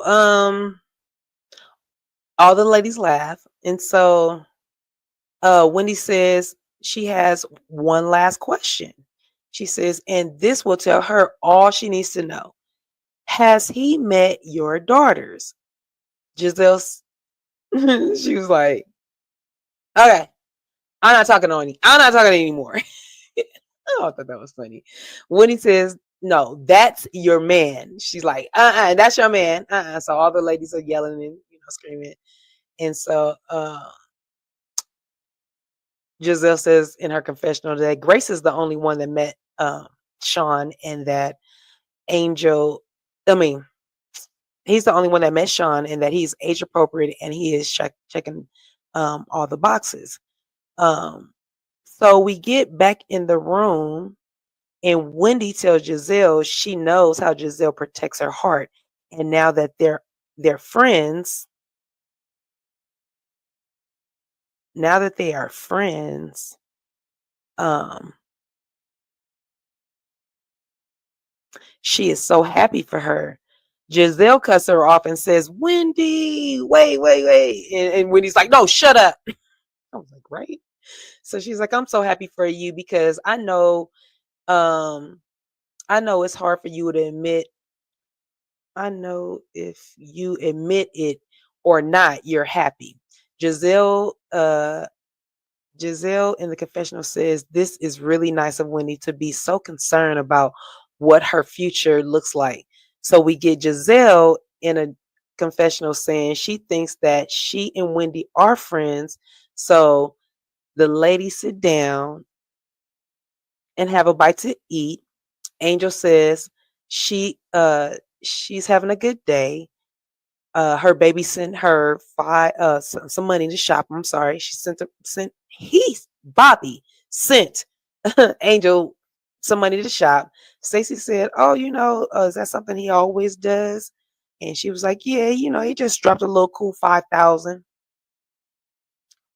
all the ladies laugh. And so Wendy says she has one last question. She says, and this will tell her all she needs to know. Has he met your daughters? Giselle, she was like, okay, I'm not talking anymore. Oh, I thought that was funny. Wendy says, no, that's your man. She's like, that's your man. So all the ladies are yelling and screaming. And so Giselle says in her confessional that Grace is the only one that met Sean, and that he's the only one that met Sean, and that he's age appropriate and he is checking all the boxes. So we get back in the room, and Wendy tells Giselle she knows how Giselle protects her heart, and now that they're friends, she is so happy for her. Giselle cuts her off and says, Wendy, wait. And Wendy's like, no, shut up. I was like, right? So she's like, I'm so happy for you because um I know it's hard for you to admit. I know if you admit it or not, you're happy. Giselle, Giselle in the confessional says this is really nice of Wendy to be so concerned about what her future looks like. So we get Giselle in a confessional saying she thinks that she and Wendy are friends. So the ladies sit down and have a bite to eat. Angel says she's having a good day. Her baby sent her some money to shop. I'm sorry. She sent Bobby sent Angel some money to shop. Stacy said, "Oh, is that something he always does?" And she was like, "Yeah, he just dropped a little cool 5,000."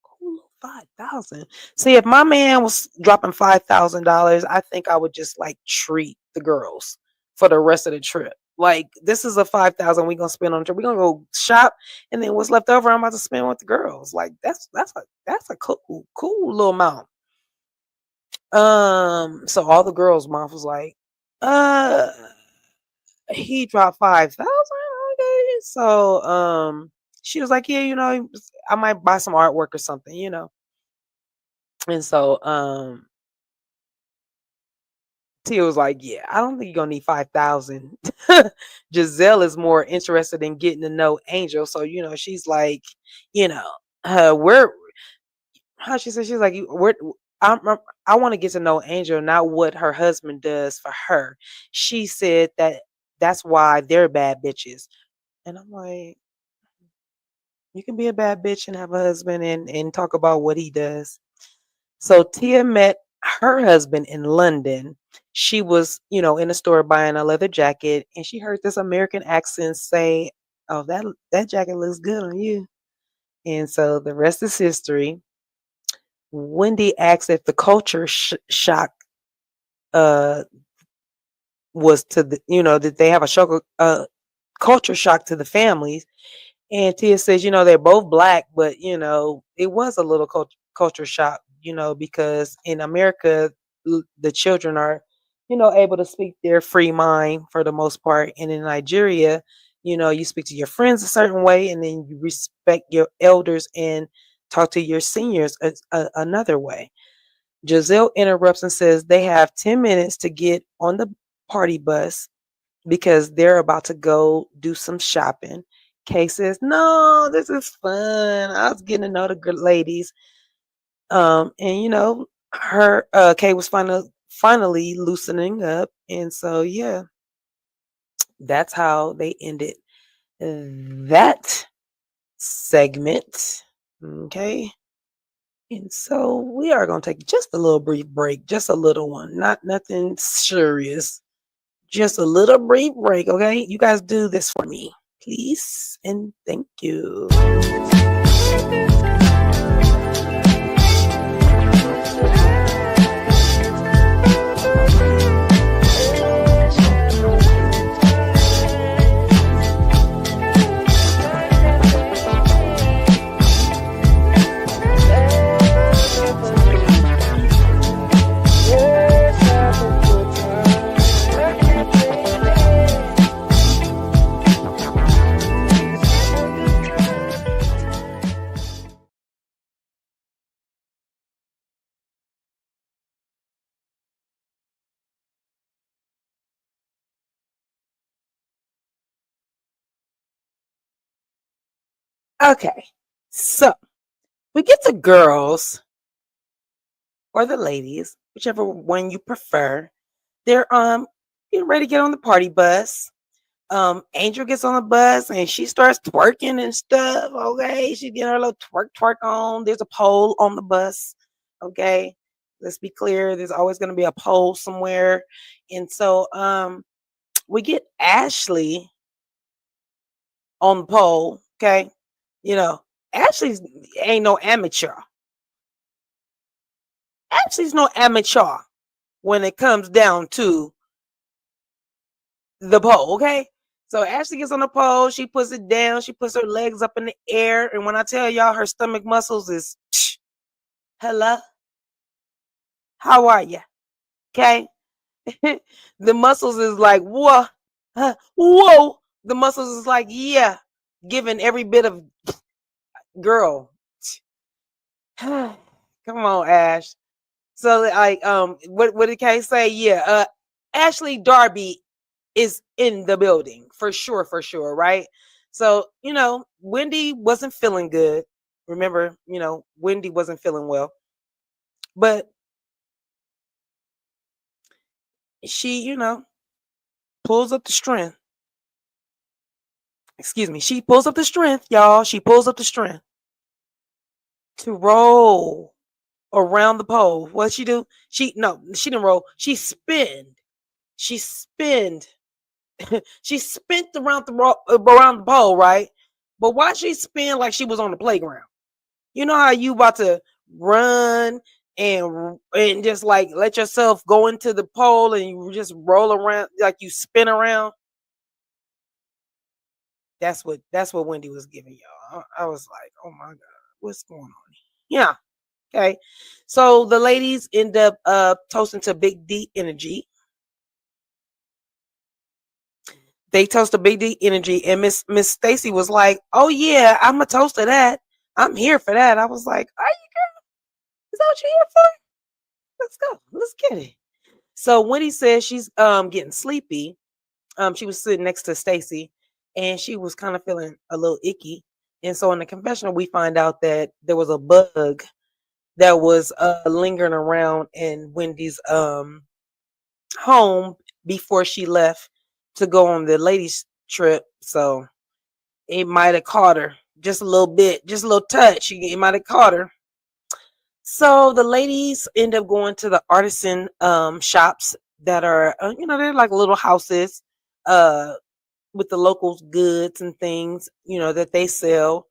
Cool 5,000. See, if my man was dropping $5,000, I think I would just like treat the girls for the rest of the trip. Like, this is a 5,000 we gonna spend on the trip. We gonna go shop, and then what's left over, I'm about to spend with the girls. Like, that's a cool little amount. So all the girls' mom was like, uh, he dropped 5,000. Okay, so she was like, yeah, I might buy some artwork or something. And so Tia was like, yeah, I don't think you're gonna need 5,000. Giselle is more interested in getting to know Angel. So, she's like, we're how she said, she's like, I want to get to know Angel, not what her husband does for her. She said that's why they're bad bitches. And I'm like, you can be a bad bitch and have a husband and talk about what he does. So Tia met her husband in London. She was, in a store buying a leather jacket, and she heard this American accent say, "Oh, that jacket looks good on you." And so the rest is history. Wendy asked if the culture shock uh was to the, did they have a shock culture shock to the families? And Tia says, they're both black, but it was a little culture shock, because in America, the children are, able to speak their free mind for the most part. And in Nigeria, you speak to your friends a certain way, and then you respect your elders and talk to your seniors another way. Giselle interrupts and says they have 10 minutes to get on the party bus because they're about to go do some shopping. Kay says, "No, this is fun. I was getting to know the good ladies." And her Kay was finally loosening up. And so yeah, that's how they ended that segment. Okay. And so we are gonna take just a little brief break, just a little one, not nothing serious. Just a little brief break, okay? You guys do this for me, please, and thank you. Okay, so we get the girls or the ladies, whichever one you prefer. They're getting ready to get on the party bus. Angel gets on the bus and she starts twerking and stuff. Okay, she's getting her little twerk on. There's a pole on the bus. Okay, let's be clear. There's always going to be a pole somewhere. And so we get Ashley on the pole. Okay, Ashley ain't no amateur. Ashley's no amateur when it comes down to the pole. Okay, so Ashley gets on the pole, she puts it down, she puts her legs up in the air, and when I tell y'all her stomach muscles is Hello, how are you? Okay. The muscles is like, whoa, whoa. The muscles is like, yeah, giving every bit of girl. Come on, Ash. So like, what did Kay say? Yeah, Ashley Darby is in the building for sure, right? So Wendy wasn't feeling good. Remember, Wendy wasn't feeling well, but she, pulls up the strength. Excuse me. She pulls up the strength, y'all. She pulls up the strength to roll around the pole. What she do? She didn't roll. She spinned. She spinned. She spent around the pole, right? But why she spin like she was on the playground? You know how you about to run and just like let yourself go into the pole and you just roll around like you spin around. That's what Wendy was giving y'all. I was like, oh my god, what's going on? Yeah. Okay. So the ladies end up toasting to Big D Energy. They toast to Big D Energy, and Miss Stacy was like, "Oh yeah, I'm a toast to that. I'm here for that." I was like, "Are you girl? Is that what you're here for? Let's go. Let's get it." So Wendy says she's getting sleepy. She was sitting next to Stacy, and she was kind of feeling a little icky. And so in the confessional, we find out that there was a bug that was lingering around in Wendy's home before she left to go on the ladies trip. So it might have caught her just a little bit, just a little touch. It might have caught her. So the ladies end up going to the artisan shops that are, they're like little houses uh, with the local goods and things, that they sell,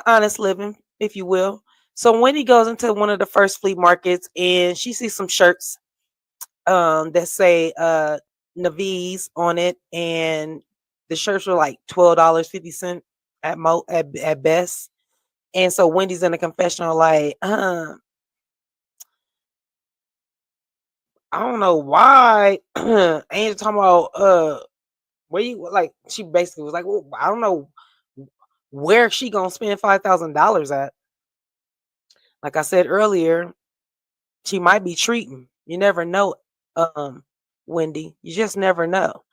honest living, if you will. So Wendy goes into one of the first flea markets and she sees some shirts that say Naviz on it, and the shirts were like $12.50 at best. And so Wendy's in the confessional like, I don't know why Angel talking about where you like. She basically was like, well, I don't know where she gonna spend $5,000 at. Like I said earlier, she might be treating. You never know, Wendy. You just never know.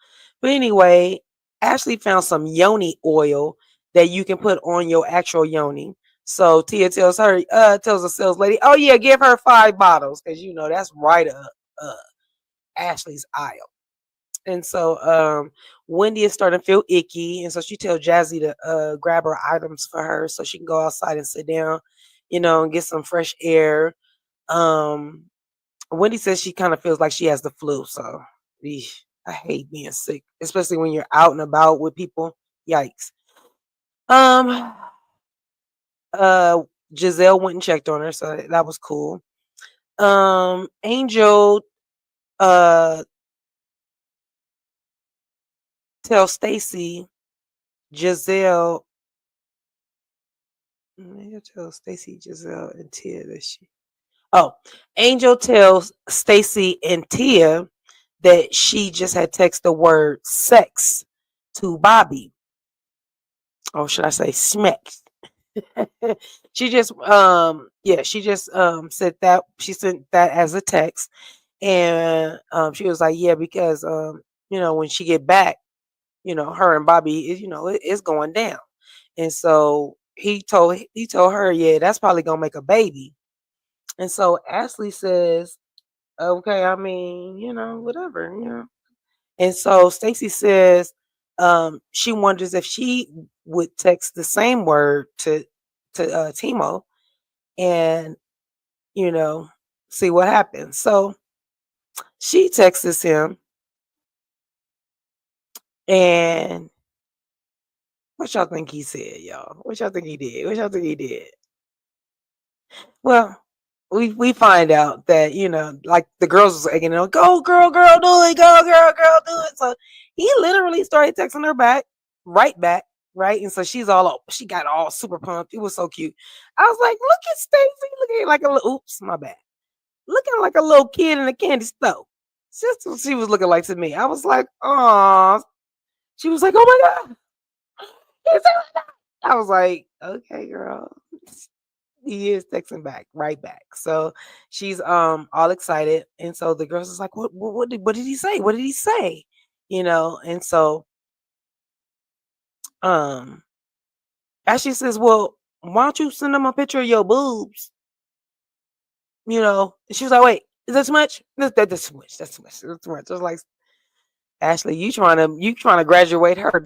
But anyway, Ashley found some yoni oil that you can put on your actual yoni. So Tia tells the sales lady, oh yeah, give her 5 bottles. Cause that's right up Ashley's aisle. And so Wendy is starting to feel icky. And so she tells Jazzy to grab her items for her so she can go outside and sit down, and get some fresh air. Wendy says she kind of feels like she has the flu. So I hate being sick, especially when you're out and about with people. Yikes. Um Giselle went and checked on her, so that was cool. Angel tells Stacy Giselle Giselle and Tia that Angel tells Stacy and Tia that she just had texted the word sex to Bobby. Or should I say smacks? She just said that she sent that as a text, and she was like, yeah, because when she get back, her and Bobby is it's going down. And so he told her, yeah, that's probably gonna make a baby. And so Ashley says, okay, I mean, whatever, And so Stacy says she wonders if she would text the same word to Timo and see what happens. So she texts him, and what y'all think he said, y'all? What y'all think he did? What y'all think he did? Well, we find out that like the girls was egging, go girl, do it, go girl, do it. So he literally started texting her back, right back, right? And so she's all up, she got all super pumped. It was so cute. I was like, look at Stacy, looking like a little, oops, my bad, looking like a little kid in a candy store. That's what she was looking like to me. I was like, oh, she was like, oh my God. I was like, okay, girl. He is texting back, right back. So she's all excited. And so the girls is like, what did he say? What did he say? You know, and so um Ashley says, well, why don't you send him a picture of your boobs? You know, and she was like, wait, is that too much? That's too much. That's too much. That's too much. I was like, Ashley, you trying to graduate her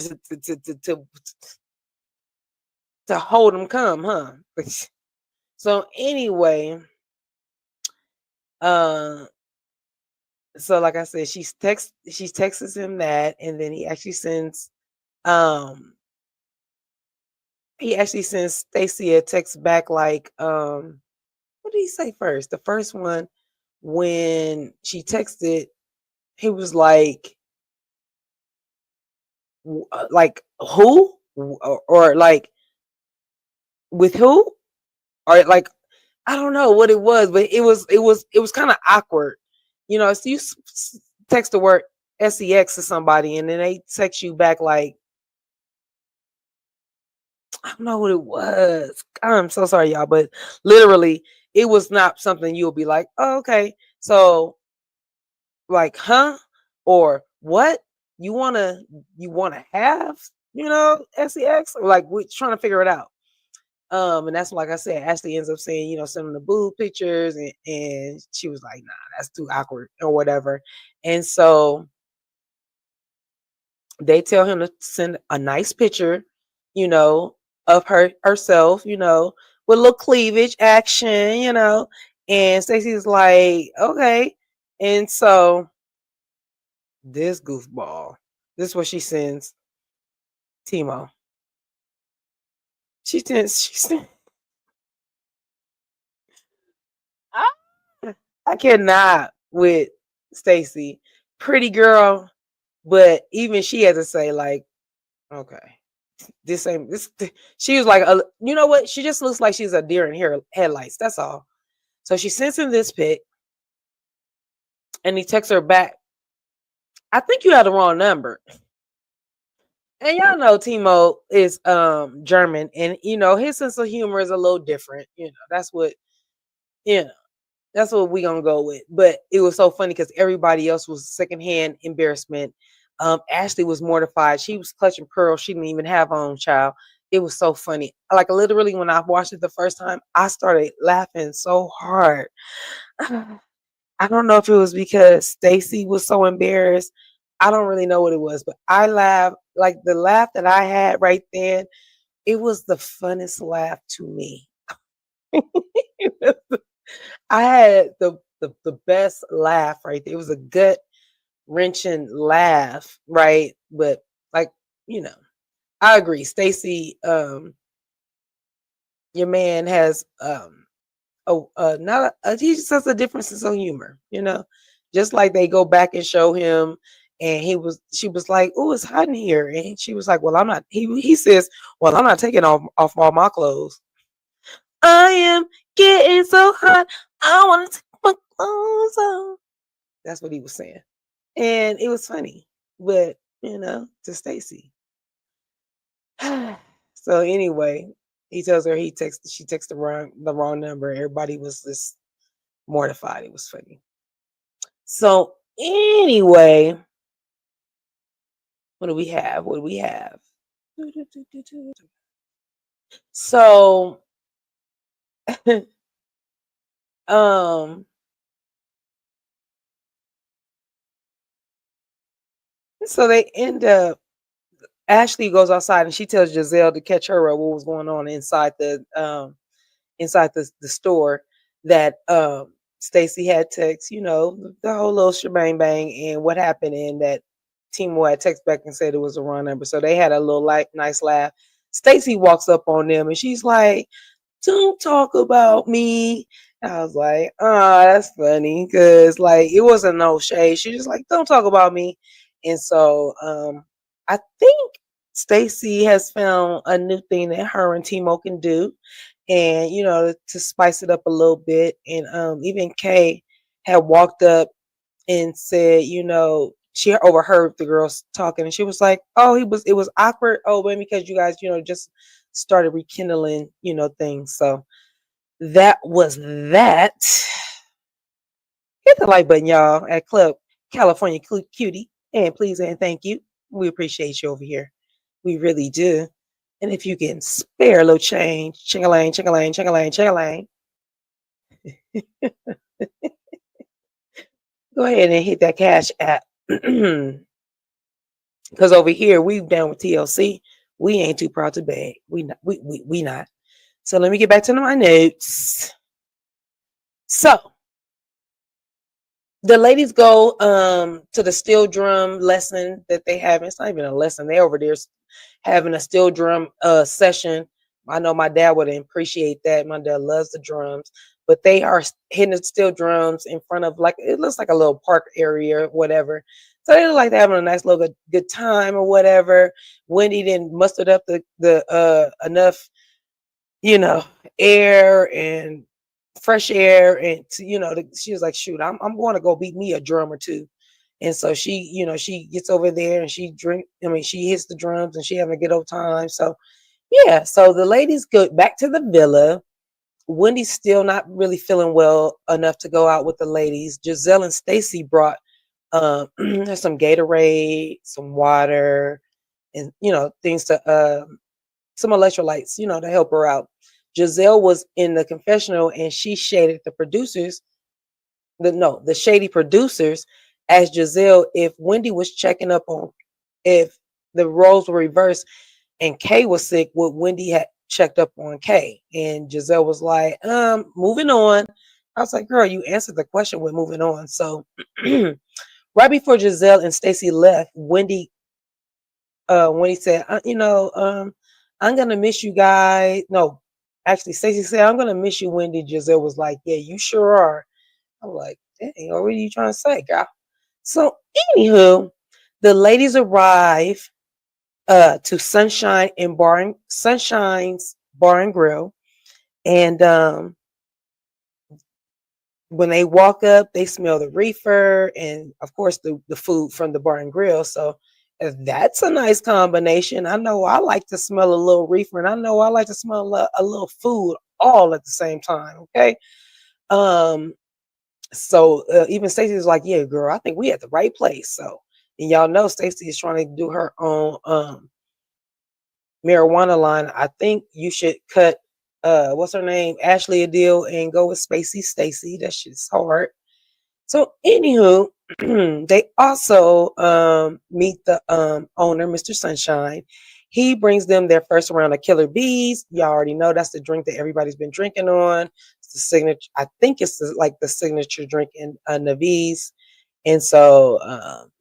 to hold him come, huh? So anyway, uh, so like I said, she texts him that, and then um he actually sends Stacy a text back like what did he say first? The first one when she texted, he was like who? Or like with who? Or like I don't know what it was, but it was kind of awkward. You know, so you text the word sex to somebody and then they text you back like I don't know what it was. I'm so sorry, y'all, but literally it was not something you'll be like, oh, okay. So like, huh? Or what? You wanna have, sex? Or like we're trying to figure it out. And that's like I said, Ashley ends up saying, sending the boob pictures, and she was like, nah, that's too awkward or whatever. And so they tell him to send a nice picture, you know, of herself, with a little cleavage action, And Stacey's like, okay. And so this goofball, this is what she sends Timo. She sends I cannot with Stacy. Pretty girl, but even she had to say, like, okay, this ain't this. She was like, you know what? She just looks like she's a deer in headlights. That's all. So she sends him this pic, and he texts her back. I think you have the wrong number. And y'all know Timo is German, and his sense of humor is a little different. That's what you know. That's what we gonna go with. But it was so funny because everybody else was secondhand embarrassment. Ashley was mortified. She was clutching pearls. She didn't even have her own child. It was so funny. Like literally, when I watched it the first time, I started laughing so hard. I don't know if it was because Stacy was so embarrassed. I don't really know what it was, but I laughed. Like the laugh that I had right then, it was the funnest laugh to me. I had the best laugh right there. It was a gut wrenching laugh, right? But like, I agree. Stacy, your man has not he just has a different sense of humor, Just like they go back and show him and she was like, oh, it's hot in here. And she was like, well, I'm not he says, well, I'm not taking off all my clothes. I am getting so hot. I want to take my clothes off. That's what he was saying. And it was funny. But, to Stacy. So anyway, he tells her she texted the wrong number. Everybody was just mortified. It was funny. So anyway, what do we have? What do we have? So um so they end up Ashley goes outside and she tells Giselle to catch her up what was going on inside the store that Stacy had text, the whole little shebang bang and what happened, and that Timo had text back and said it was the wrong number. So they had a little nice laugh. Stacy walks up on them and she's like, don't talk about me. I was like, oh, that's funny. Cause like it wasn't no shade. She just like, don't talk about me. And so I think Stacy has found a new thing that her and Timo can do, and to spice it up a little bit. And even Kay had walked up and said, she overheard the girls talking, and she was like, "Oh, it was awkward. Oh, maybe because you guys, just started rekindling, things." So that was that. Hit the like button, y'all, at Club California Cutie, and please and thank you. We appreciate you over here. We really do. And if you can spare a little change, ching-a-lang, ching-a-lang, ching-a-lang, ching-a-lang, go ahead and hit that cash app. Because over here, we down with TLC. We ain't too proud to beg. We not. So let me get back to my notes. So the ladies go to the steel drum lesson that they have. It's not even a lesson. They're over there having a steel drum session. I know my dad would appreciate that. My dad loves the drums, but they are hitting the steel drums in front of, like, it looks like a little park area or whatever. So they look like they're having a nice little good time or whatever. Wendy then mustered up the enough, air and fresh air, and she was like, shoot, I'm going to go beat me a drum or two. And so she gets over there and she hits the drums and she having a good old time. So yeah, so the ladies go back to the villa. Wendy's still not really feeling well enough to go out with the ladies. Giselle and Stacy brought some Gatorade, some water, and things to some electrolytes, to help her out. Giselle was in the confessional and she shaded the producers, the shady producers, asked Giselle if Wendy was checking up on if the roles were reversed and Kay was sick, would Wendy had checked up on Kay? And Giselle was like, moving on. I was like, girl, you answered the question with moving on. So right before Giselle and Stacy left, Wendy said, I'm gonna miss you guys. No, actually, Stacy said, I'm gonna miss you, Wendy. Giselle was like, yeah, you sure are. I'm like, dang, what are you trying to say, girl? So, anywho, the ladies arrive to Sunshine's Bar and Grill, and when they walk up, they smell the reefer and, of course, the food from the Bar and Grill. So that's a nice combination. I know I like to smell a little reefer, and I know I like to smell a little food all at the same time. Okay. So even Stacey was like, yeah, girl, I think we at the right place. So, and y'all know Stacey is trying to do her own marijuana line. I think you should cut what's her name, Ashley, a deal and go with Spacey Stacy. That shit's hard. So anywho, they also meet the owner, Mr. Sunshine. He brings them their first round of Killer Bees. Y'all already know that's the drink that everybody's been drinking on. It's the signature. I think it's like the signature drink in Naviz. And so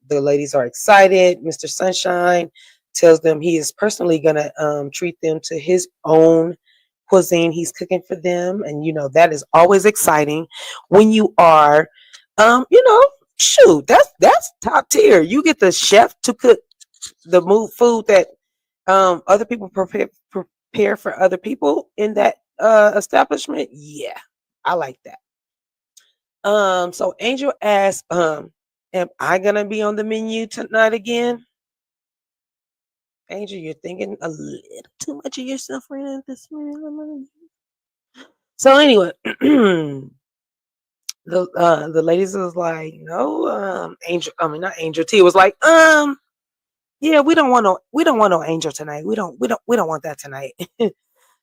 the ladies are excited. Mr. Sunshine tells them he is personally going to treat them to his own cuisine he's cooking for them. And, that is always exciting when you are, shoot, that's top tier. You get the chef to cook the food that other people prepare for other people in that establishment. Yeah, I like that. So Angel asked, am I gonna be on the menu tonight again? Angel, you're thinking a little too much of yourself right now at this moment. So anyway, the ladies was like, no, Angel. I mean, not Angel T was like, yeah, we don't want no Angel tonight. We don't want that tonight.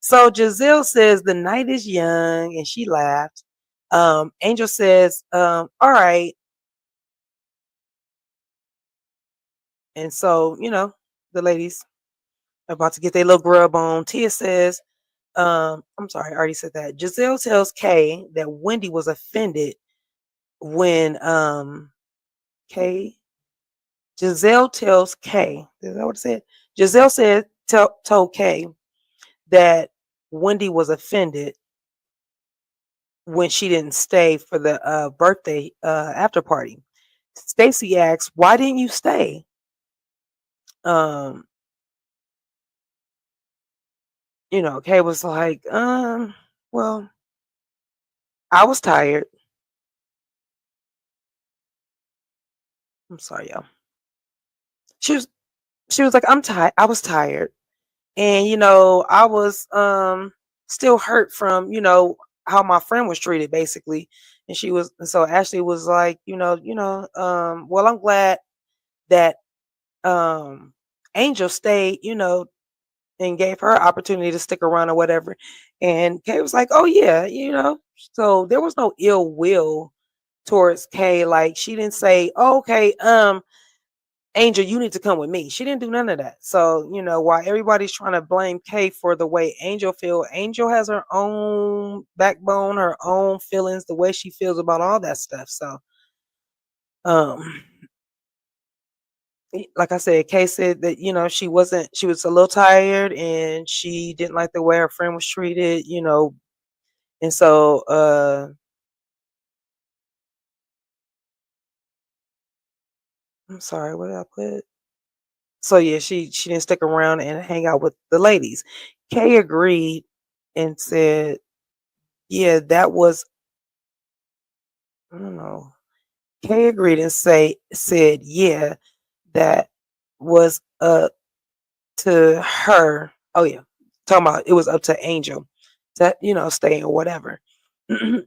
So Giselle says the night is young, and she laughed. Angel says, all right. And so, the ladies are about to get their little grub on. Tia says, I'm sorry, I already said that. Giselle tells Kay that Wendy was offended when Giselle tells Kay, is that what it said? Giselle told Kay that Wendy was offended when she didn't stay for the birthday after party. Stacy asks, why didn't you stay? Kay was like, well, I was tired. I'm sorry, y'all. She was she was like, I'm tired. I was tired. And I was still hurt from, how my friend was treated basically. And so Ashley was like, well, I'm glad that Angel stayed, and gave her opportunity to stick around or whatever. And Kay was like, "Oh yeah, So there was no ill will towards Kay. Like she didn't say, oh, "Okay, Angel, you need to come with me." She didn't do none of that. So while everybody's trying to blame Kay for the way Angel feel, Angel has her own backbone, her own feelings, the way she feels about all that stuff. So, um, like I said, Kay said that she was a little tired and she didn't like the way her friend was treated, and so I'm sorry, what did I put? So yeah, she didn't stick around and hang out with the ladies. Kay agreed and said, yeah, that was I don't know. Kay agreed and said, yeah, that was up to her. Oh yeah, talking about it was up to Angel to stay or whatever. And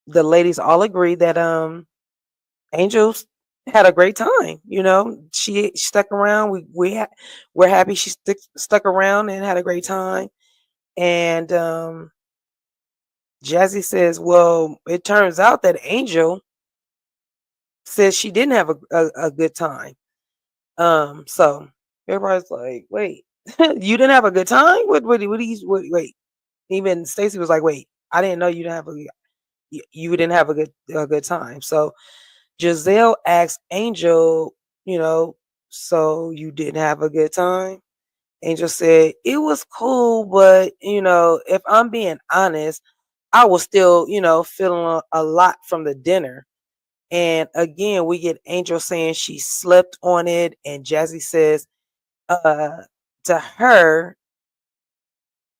the ladies all agreed that Angel had a great time. She stuck around. We're happy she stuck around and had a great time. And Jazzy says, well, it turns out that Angel says she didn't have a good time. So everybody's like, wait, you didn't have a good time? Wait. Even Stacy was like, wait, I didn't know you didn't have a good time. So Giselle asked Angel, so you didn't have a good time? Angel said, it was cool, but if I'm being honest, I was still, feeling a lot from the dinner. And again, we get Angel saying she slept on it, and Jazzy says, to her,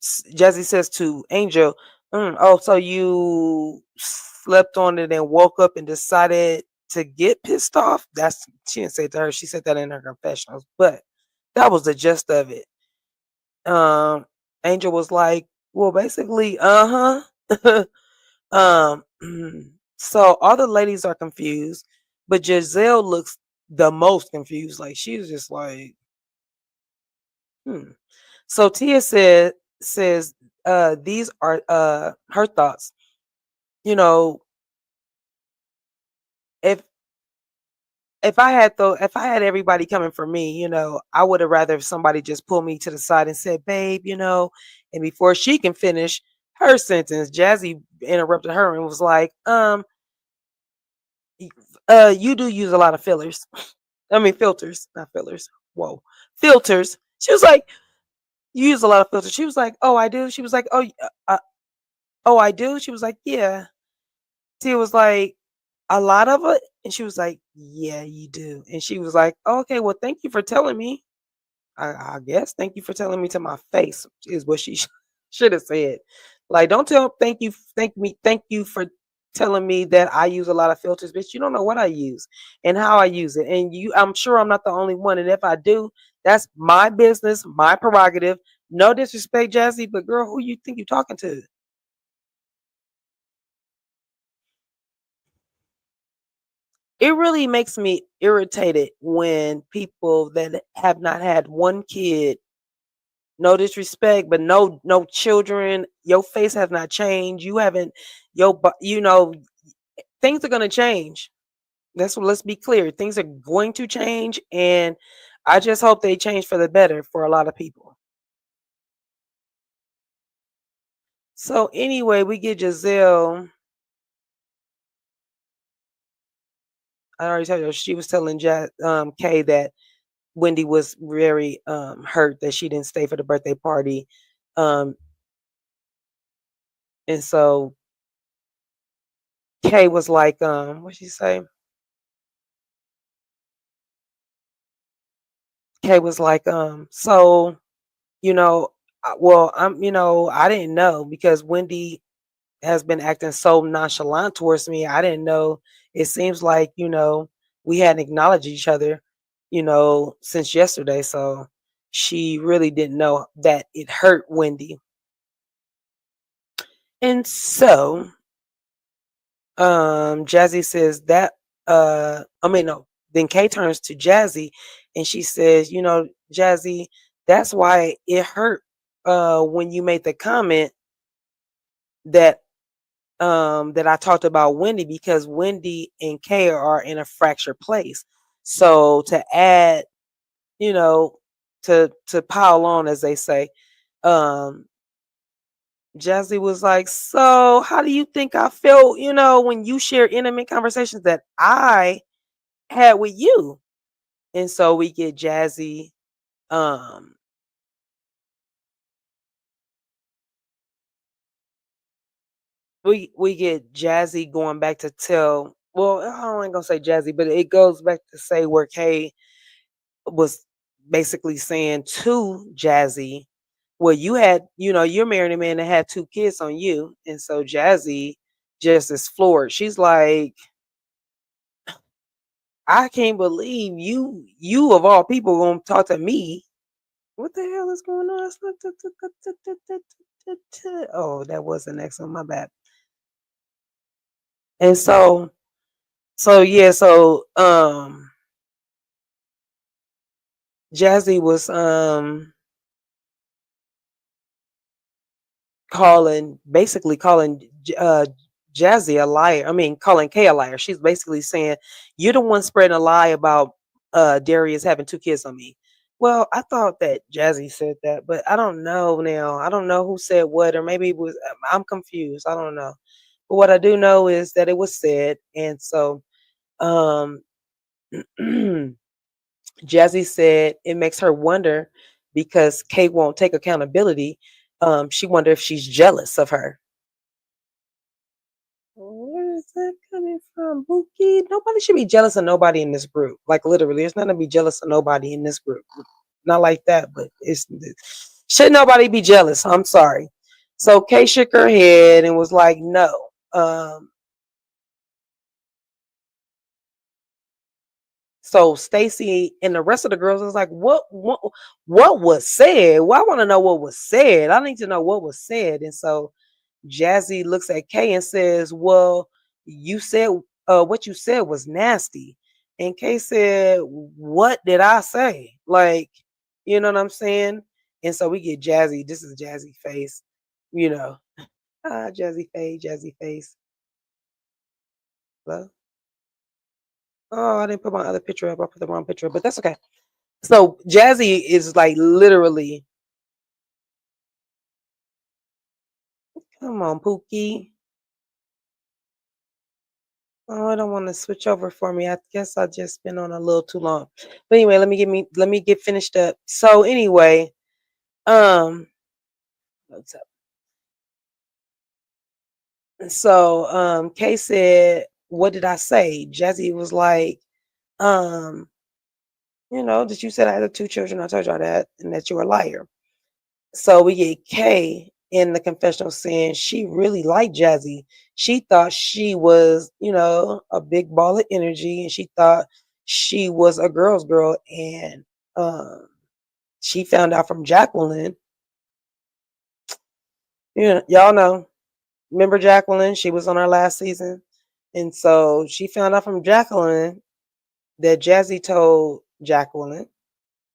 Jazzy says to Angel, oh, so you slept on it and woke up and decided to get pissed off? She didn't say it to her. She said that in her confessionals, but that was the gist of it. Angel was like, well, basically, uh-huh. um, so all the ladies are confused, but Giselle looks the most confused. Like she's just like, hmm. So Tia says these are her thoughts. You know, if if I had everybody coming for me, I would have rather if somebody just pulled me to the side and said, "Babe," and before she can finish her sentence, Jazzy interrupted her and was like, you do use a lot of fillers. I mean filters, not fillers. Whoa. Filters." She was like, "You use a lot of filters." She was like, "Oh, I do." She was like, "Oh, I do." She was like, "Yeah." Tia was like, "A lot of it?" And she was like, "Yeah, you do." And she was like, "Oh, okay, well, thank you for telling me." I guess thank you for telling me to my face is what she should have said. Like, don't thank you for telling me that I use a lot of filters, bitch. You don't know what I use and how I use it. And I'm sure I'm not the only one. And if I do, that's my business, my prerogative. No disrespect, Jazzy, but girl, who you think you're talking to? It really makes me irritated when people that have not had one kid, no disrespect, but no children, your face has not changed. You haven't things are going to change. Let's be clear. Things are going to change, and I just hope they change for the better for a lot of people. So anyway, we get Giselle. I already told you she was telling Kay that Wendy was very hurt that she didn't stay for the birthday party. Um, and so Kay was like, what she say? Kay was like, so you know, well, I didn't know because Wendy has been acting so nonchalant towards me. I didn't know. It seems like, we hadn't acknowledged each other, since yesterday. So she really didn't know that it hurt Wendy. And so, Jazzy says that, I mean, no, then Kay turns to Jazzy and she says, Jazzy, that's why it hurt, when you made the comment that that I talked about Wendy, because Wendy and Kay are in a fractured place. So to add, you know, to pile on, as they say, um, Jazzy was like, "So how do you think I felt, when you share intimate conversations that I had with you?" And so we get Jazzy, um, we get Jazzy going back to tell. Well, I ain't gonna say Jazzy, but it goes back to say where Kay was basically saying to Jazzy, well, you're marrying a man that had 2 kids on you. And so Jazzy just is floored. She's like, I can't believe you of all people gonna talk to me. What the hell is going on? Oh, that was the next one, my bad. And so yeah, so Jazzy was basically calling Jazzy a liar. I mean, calling Kay a liar. She's basically saying, "You're the one spreading a lie about Darius having 2 kids on me." Well, I thought that Jazzy said that, but I don't know now. I don't know who said what, or maybe it was. I'm confused. I don't know. But what I do know is that it was said, and so um, Jazzy said it makes her wonder because Kay won't take accountability. She wonder if she's jealous of her. Where is that coming from, Bookie? Nobody should be jealous of nobody in this group. Like literally, there's nothing to be jealous of nobody in this group. Not like that, but should nobody be jealous? I'm sorry. So Kay shook her head and was like, "No." So Stacy and the rest of the girls was like, what was said? Well, I want to know what was said. I need to know what was said." And so Jazzy looks at Kay and says, "Well, you said what you said was nasty." And Kay said, "What did I say?" Like, you know what I'm saying? And so we get Jazzy. This is Jazzy face, you know. Jazzy face, Jazzy face. Hello? Oh, I didn't put my other picture up. I put the wrong picture up, but that's okay. So Jazzy is like literally, come on, Pookie. Oh, I don't want to switch over for me. I guess I just been on a little too long. But anyway, let me get finished up. So anyway, um, what's up? So Kay said, "What did I say?" Jazzy was like, um, that you said I had 2 children. I told y'all that, and that you're a liar. So we get Kay in the confessional saying she really liked Jazzy. She thought she was, a big ball of energy, and she thought she was a girl's girl. And um, she found out from Jacqueline. Y'all know. Remember Jacqueline? She was on our last season. And so she found out from Jacqueline that Jazzy told Jacqueline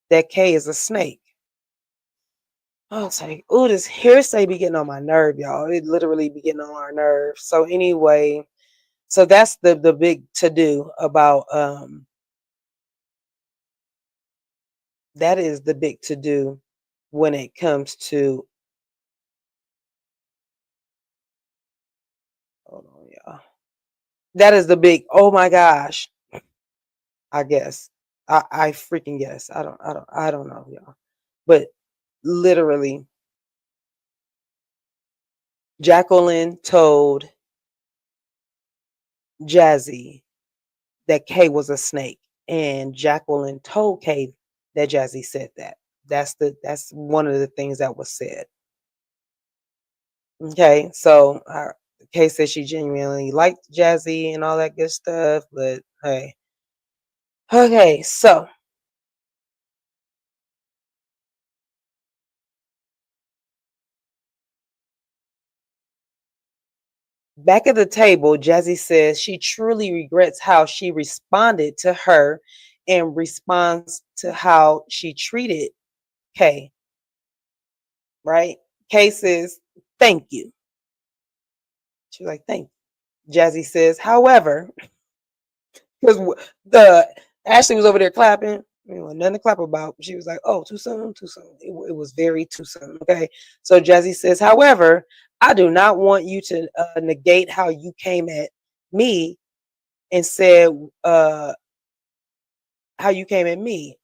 that Kay is a snake. I was like, "Ooh, this hearsay be getting on my nerve, y'all. It literally be getting on our nerves." So anyway, so that's the big to do about that is the big to do when it comes to, hold on, y'all. That is the big, oh my gosh, I guess. I freaking guess. I don't know, y'all. But literally, Jacqueline told Jazzy that Kay was a snake, and Jacqueline told Kay that Jazzy said that. That's one of the things that was said. Okay, so Kay says she genuinely liked Jazzy and all that good stuff, but hey. Okay, so back at the table, Jazzy says she truly regrets how she responded to her in response to how she treated Kay. Right? Kay says, thank you. She's like, thank you. Jazzy says, however, because the Ashley was over there clapping. Nothing to clap about. She was like, oh, too soon, too soon. It was very too soon. Okay. So Jazzy says, however, I do not want you to negate how you came at me and said how you came at me.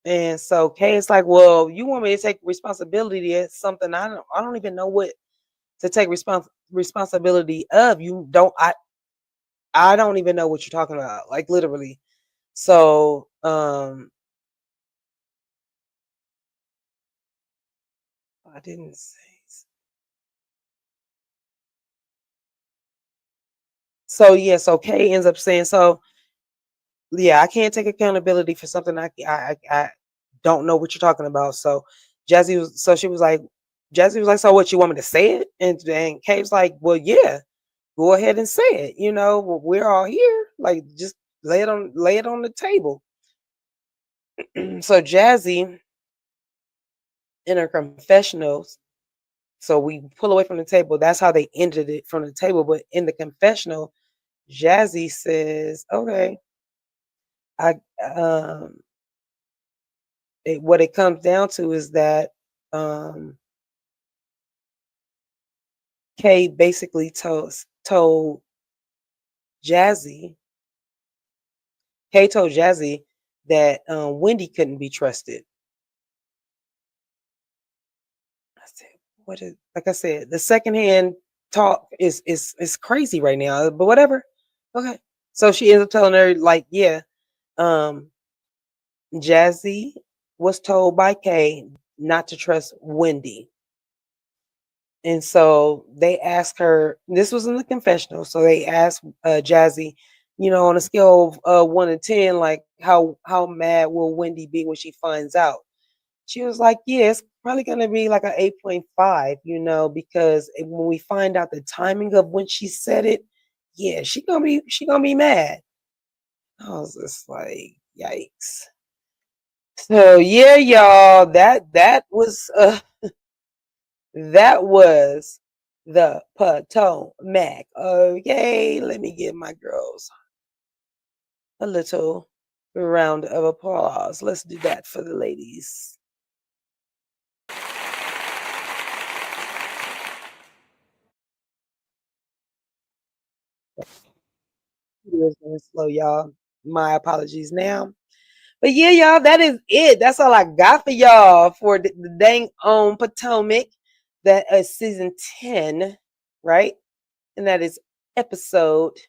And so Kay is like, well, you want me to take responsibility as something I don't even know what to take responsibility of. You don't I don't even know what you're talking about, like literally. So I didn't say. So yeah, so Kay ends up saying, so yeah, I can't take accountability for something I don't know what you're talking about. So Jazzy was so she was like, Jazzy was like, so what, you want me to say it? And Kay was like, well, yeah, go ahead and say it. You know, we're all here. Like, just lay it on the table. So Jazzy in her confessionals, so we pull away from the table. That's how they ended it, from the table. But in the confessional, Jazzy says, okay, I what it comes down to is that Kay basically told Jazzy, Kay told Jazzy that Wendy couldn't be trusted. I said, what is, like I said, the secondhand talk is crazy right now, but whatever. Okay. So she ends up telling her, like, yeah, um, Jazzy was told by Kay not to trust Wendy. And so they asked her, this was in the confessional. So they asked Jazzy, on a scale of 1 to 10, like how mad will Wendy be when she finds out? She was like, yeah, it's probably gonna be like an 8.5, because when we find out the timing of when she said it, yeah, she gonna be mad. I was just like, yikes. So yeah, y'all, that was the Potomac. Okay, let me give my girls a little round of applause. Let's do that for the ladies. It was going slow, y'all. My apologies now. But yeah, y'all, that is it. That's all I got for y'all for the dang on Potomac. That is season 10, right? And that is episode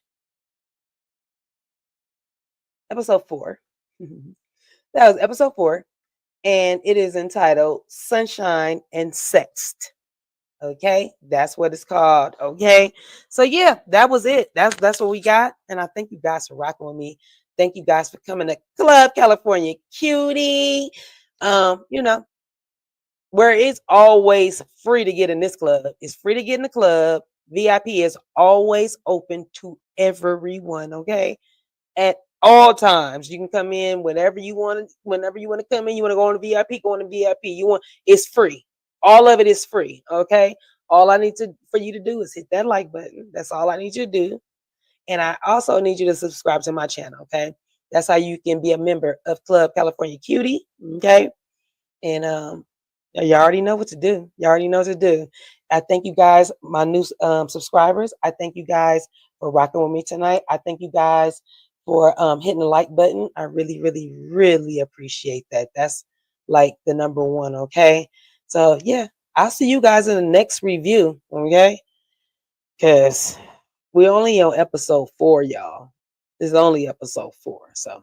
4. That was episode 4. And it is entitled Sunshine and Sexts. Okay, that's what it's called. Okay, so yeah, that was it. That's what we got, and I thank you guys for rocking with me. Thank you guys for coming to Club California Cutiee. Where it's always free to get in this club. It's free to get in the club. VIP is always open to everyone. Okay, at all times. You can come in whenever you want to, whenever you want to come in. You want to go on the VIP, go on the VIP. It's free. All of it is free. Okay. All I need for you to do is hit that like button. That's all I need you to do. And I also need you to subscribe to my channel. Okay. That's how you can be a member of Club California Cutiee. Okay. And you already know what to do. You already know what to do. I thank you guys, my new subscribers. I thank you guys for rocking with me tonight. I thank you guys for hitting the like button. I really, really, really appreciate that. That's like the number one. Okay. So yeah, I'll see you guys in the next review. Okay. Because we're only on episode 4, y'all. This is only episode 4. So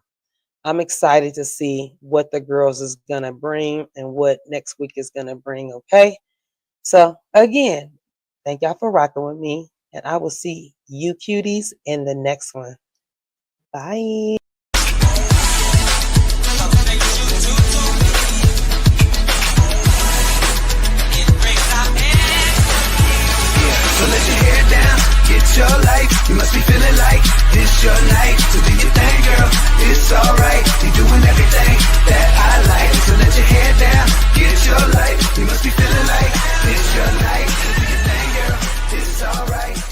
I'm excited to see what the girls is going to bring and what next week is going to bring. Okay. So again, thank y'all for rocking with me. And I will see you cuties in the next one. Bye. So let your hair down, get your life. You must be feeling like it's your night. So do your thing, girl, it's alright. You're doing everything that I like. So let your hair down, get your life. You must be feeling like it's your night. So do your thing, girl, it's alright.